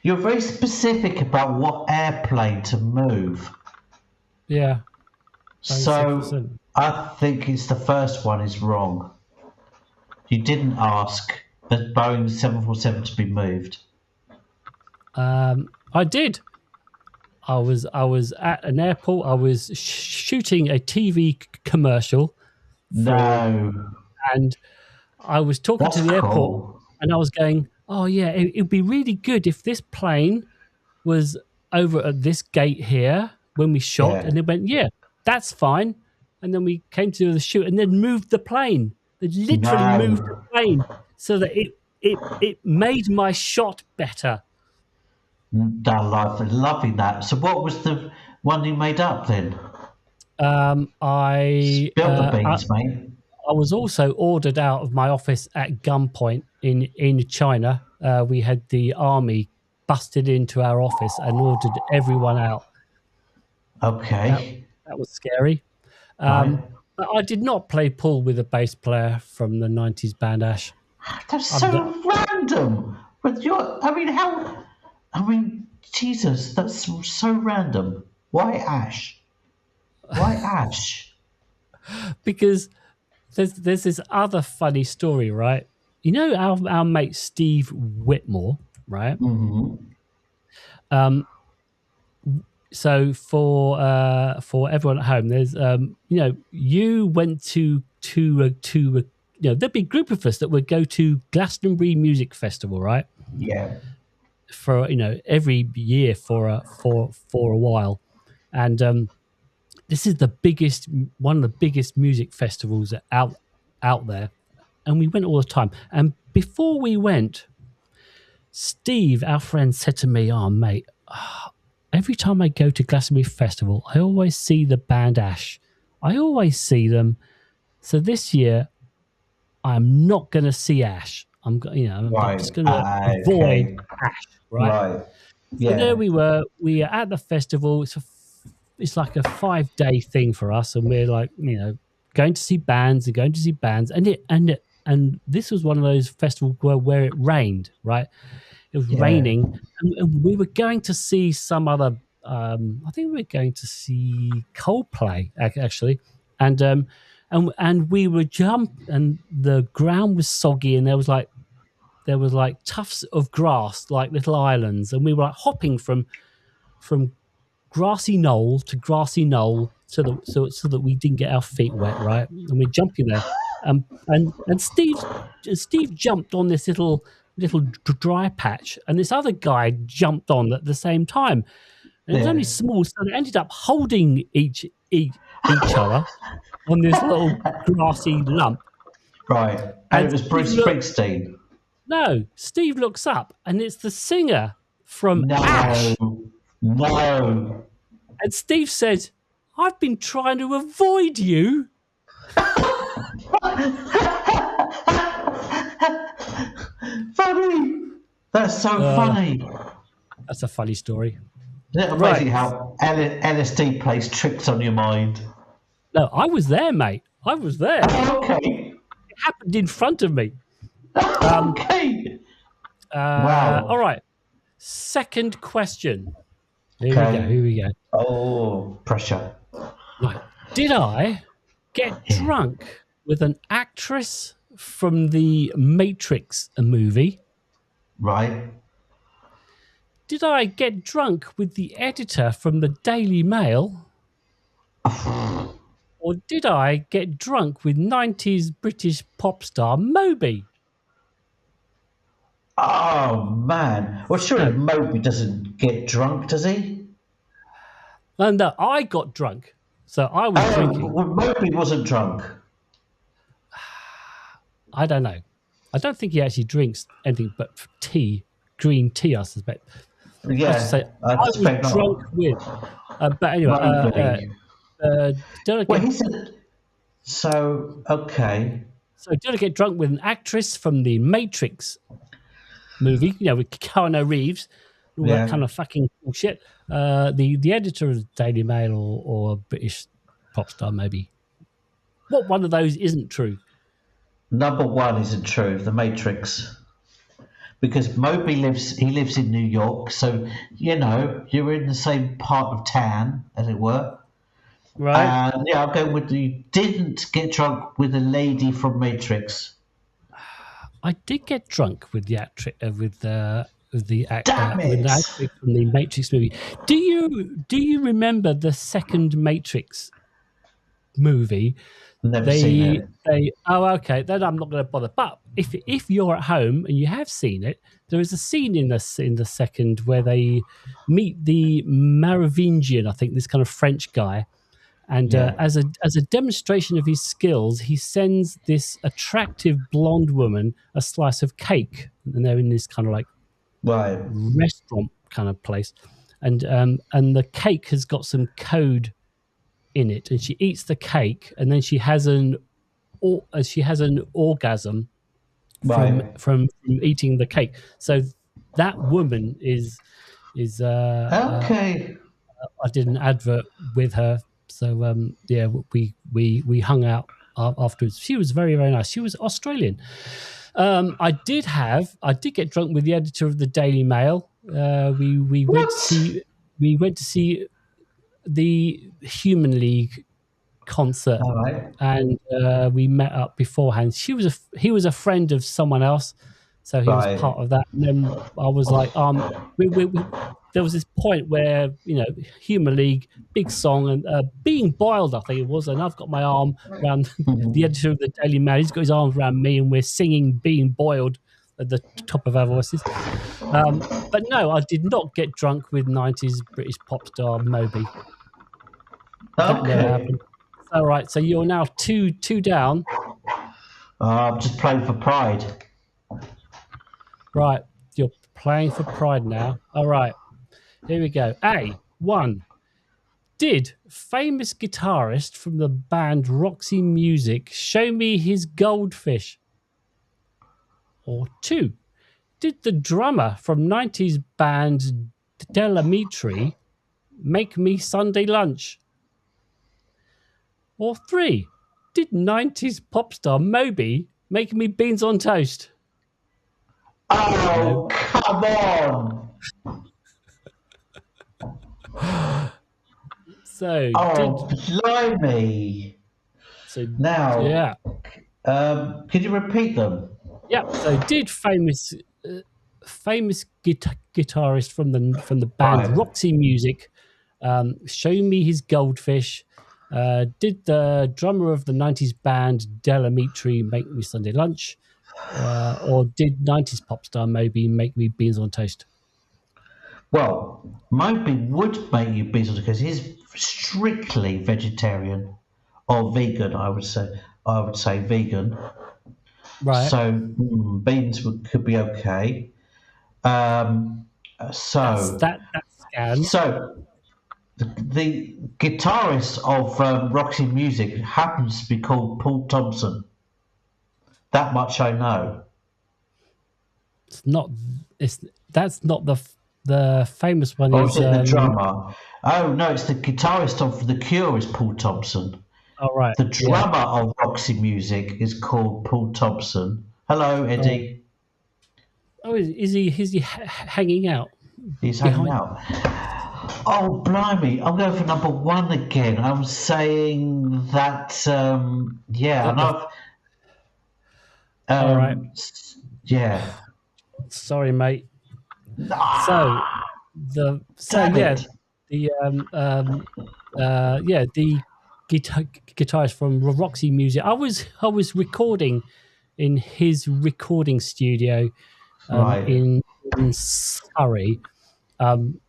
You're very specific about what airplane to move. Yeah. So 6%. I think it's the first one is wrong. You didn't ask the Boeing 747 to be moved. I did. I was at an airport. I was shooting a TV commercial. And I was talking to the airport, and I was going, "Oh yeah, it'd be really good if this plane was over at this gate here when we shot." Yeah. And they went, "Yeah, that's fine." And then we came to the shoot, and then moved the plane. They literally moved the plane so that it made my shot better. Loving that. So what was the one you made up then? I Spill the beans, mate. I was also ordered out of my office at gunpoint in China. We had the army busted into our office and ordered everyone out. Okay. That was scary. But I did not play pool with a bass player from the 90s band Ash. That's so random. But Jesus, that's so random. Why Ash? Why Ash? Because there's this other funny story, right? You know our mate Steve Whitmore, right? Mm-hmm. So for everyone at home, there's you went to there'd be a group of us that would go to Glastonbury Music Festival, right? Yeah. For every year for a while, and this is one of the biggest music festivals out there, and we went all the time. And before we went, Steve, our friend, said to me, "Oh, mate, every time I go to Glastonbury Festival, I always see the band Ash. I always see them. So this year, I'm not going to see Ash. I'm just going to avoid Ash." Right. Yeah. So there we were. We are at the festival. It's like a 5-day thing for us, and we're like, going to see bands and this was one of those festivals where it rained, right? It was raining, and we were going to see some other. I think we were going to see Coldplay actually, and we were and the ground was soggy, and there was like tufts of grass, like little islands, and we were like hopping from grassy knoll to grassy knoll so that we didn't get our feet wet, right? And we're jumping there, and Steve jumped on this little dry patch, and this other guy jumped on at the same time, and it was only small, so they ended up holding each other on this little grassy lump. Right, and it was Bruce Springsteen. No, Steve looks up, and it's the singer from Ash. No. And Steve said, "I've been trying to avoid you." Funny. That's so funny. That's a funny story. Isn't it amazing how LSD plays tricks on your mind? No, I was there, mate. I was there. Okay. It happened in front of me. Okay. Wow. All right. Second question. Here we go. Oh, pressure. Right. Did I get drunk with an actress from the Matrix movie? Right. Did I get drunk with the editor from the Daily Mail? Or did I get drunk with 90s British pop star Moby? Oh, man. Well, surely No. Moby doesn't get drunk, does he? And I got drunk. So I was drinking. Well, Moby wasn't drunk. I don't know. I don't think he actually drinks anything but tea, green tea, I suspect. Yeah, I should say I was drunk with. But anyway, Moby. did I Well, get, he said... So, okay. so did I get drunk with an actress from the Matrix movie? You know, with Keanu Reeves, all that kind of fucking bullshit. The editor of the Daily Mail or a British pop star, maybe. What one of those isn't true? Number one isn't true, The Matrix. Because Moby lives in New York, so, you know, you're in the same part of town, as it were. Right. And yeah, I'll go with you didn't get drunk with a lady from Matrix. I did get drunk with the actress with the Damn it. actress from the Matrix movie. Do you remember the second Matrix movie? Never seen it. Okay, then I'm not going to bother. But if you're at home and you have seen it, there is a scene in the second where they meet the Merovingian, I think, this kind of French guy. And as a demonstration of his skills, he sends this attractive blonde woman a slice of cake, and they're in this kind of like restaurant kind of place, and the cake has got some code in it, and she eats the cake, and then she has an orgasm from eating the cake. So that woman is Okay. I did an advert with her. So we hung out afterwards. She was very, very nice. She was Australian. I did get drunk with the editor of the Daily Mail. We went to see the Human League concert, and we met up beforehand. He was a friend of someone else, so he was part of that. And then I was like, there was this point where, you know, Human League, big song, and Being Boiled, I think it was, and I've got my arm around the editor of the Daily Mail. He's got his arms around me, and we're singing Being Boiled at the top of our voices. But no, I did not get drunk with 90s British pop star Moby. That never happened. All right, so you're now two down. I'm just playing for pride. Right, you're playing for pride now. All right. Here we go. A1. Did famous guitarist from the band Roxy Music show me his goldfish? Or 2. Did the drummer from 90s band Delamitri make me Sunday lunch? Or 3. Did 90s pop star Moby make me beans on toast? Oh, come on. So, blimey. So now, yeah. Could you repeat them? Yeah. So, did famous guitarist from the band Roxy Music show me his goldfish? Did the drummer of the 90s band Delamitri make me Sunday lunch? Or did 90s pop star Moby make me beans on toast? Well, Moby would make you beans on toast because he's strictly vegetarian or vegan. I would say vegan. Right. So beans could be okay. That's scanned. So the guitarist of Roxy Music happens to be called Paul Thompson. That much I know. That's not the famous one. Or is it the drummer? Oh no, it's the guitarist of The Cure is Paul Thompson. Oh right. The drummer of Roxy Music is called Paul Thompson. Hello, Eddie. Oh, is he hanging out? He's hanging out. Oh, blimey. I'm going for number 1 again. I'm saying that, All right. Yeah. Sorry, mate. Ah, The guitarist from Roxy Music. I was recording in his recording studio right. in Surrey, and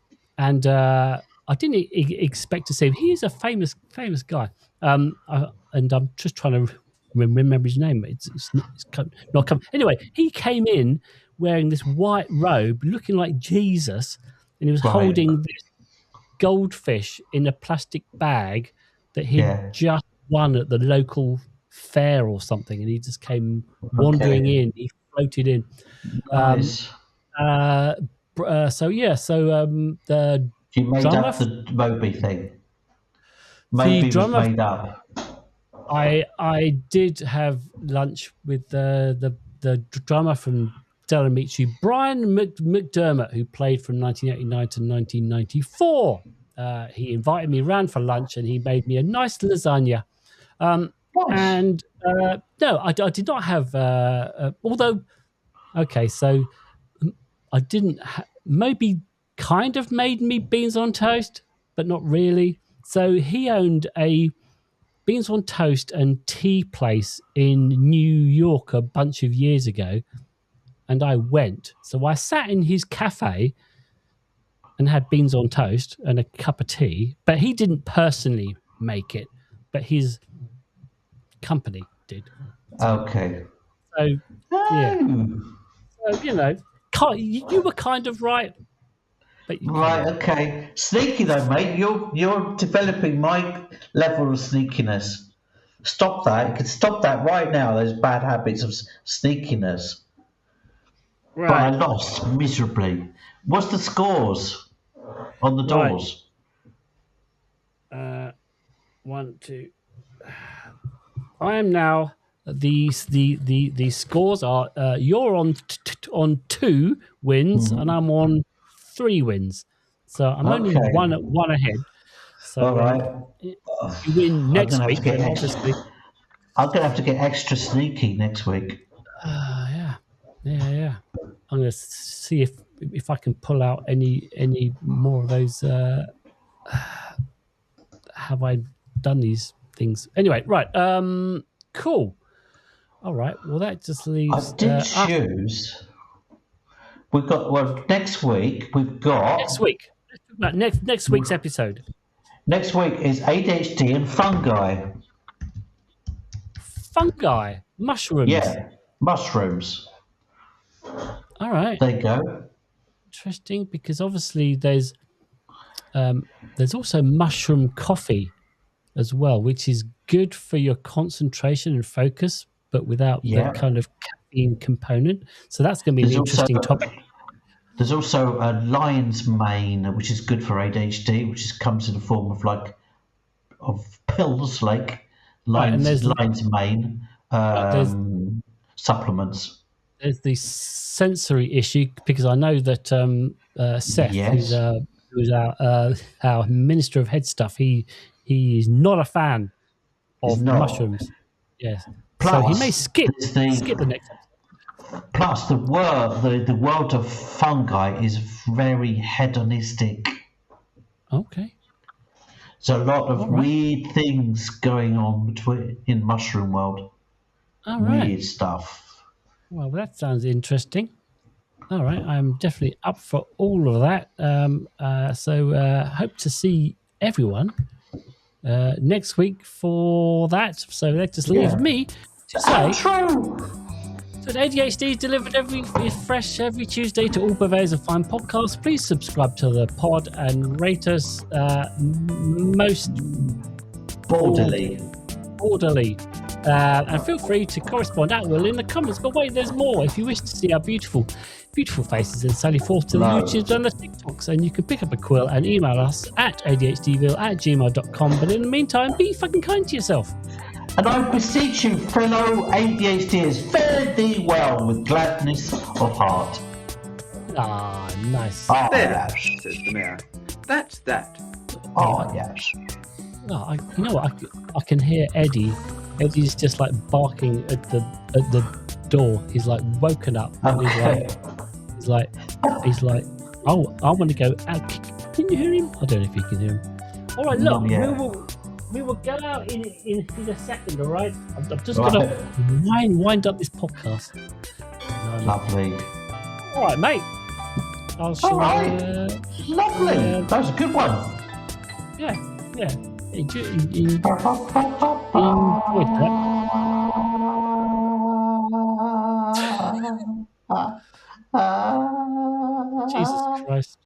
I didn't expect to see him. He is a famous guy, and I'm just trying to remember his name. It's not come. Anyway, he came in wearing this white robe, looking like Jesus, and he was Right. holding this goldfish in a plastic bag that he'd just won at the local fair or something, and he just came wandering in. He floated in. Nice. The You made drummer, up the Moby thing. the Moby was drummer. made up. I did have lunch with the drummer from Della Meets You, Brian McDermott, who played from 1989 to 1994. He invited me around for lunch, and he made me a nice lasagna. Nice. And no, I did not have. Although, okay, so I didn't. Moby kind of made me beans on toast, but not really. So he owned a beans on toast and tea place in New York a bunch of years ago, and I went. So I sat in his cafe and had beans on toast and a cup of tea, but he didn't personally make it, but his company did. Okay. So yeah. So, you were kind of right. But Right, okay. Sneaky though, mate. You're developing my level of sneakiness. Stop that. You can stop that right now, those bad habits of sneakiness. Right. But I lost miserably. What's the scores on the doors? Right. 1, 2. I am now the scores are you're on 2 wins and I'm on 3 wins, so I'm only one ahead. So all right, you win next week, then obviously I'm gonna have to get extra sneaky next week. Yeah. I'm gonna see if I can pull out any more of those. Have I done these things anyway? Right. Cool. All right. Well, that just leaves. I did choose. We've got next week. We've got next week. Next week's episode. Next week is ADHD and fungi. Fungi, mushrooms. Yeah, mushrooms. All right. There you go. Interesting, because obviously there's also mushroom coffee as well, which is good for your concentration and focus, but without the kind of caffeine component. So that's going to be an interesting topic. There's also a lion's mane, which is good for ADHD, which comes in the form of pills, like lion's mane supplements. There's the sensory issue, because I know that Seth, who's our Minister of Head Stuff, he is not a fan of mushrooms. Yes. Plus, so he may skip the next episode. Plus, the world of fungi is very hedonistic. Okay. There's a lot of weird things going on in mushroom world. All right. Weird stuff. Well, that sounds interesting. All right, I'm definitely up for all of that. So hope to see everyone next week for that. So that just leaves me to say that ADHD is delivered every Tuesday to all purveyors of fine podcasts. Please subscribe to the pod and rate us most orderly. And feel free to correspond at will in the comments. But wait, there's more. If you wish to see our beautiful faces, then sally forth to the YouTubes and the TikToks, and you can pick up a quill and email us at ADHDville@gmail.com. But in the meantime, be fucking kind to yourself. And I beseech you, fellow ADHDers, fare thee well with gladness of heart. Ah, nice. There, says the mayor. That's that. Oh, yes. Oh, you know what? I can hear Eddie. Eddie's just like barking at the door. He's like woken up and Okay. he's like, oh, I want to go out. Can you hear him? I don't know if you can hear him. All right, look, Not yet. we will go out in a second. All right, I'm just Right. gonna wind up this podcast. Lovely. All right, mate. I'll show All right. Lovely. That was a good one. Yeah. Enjoy that. Jesus Christ.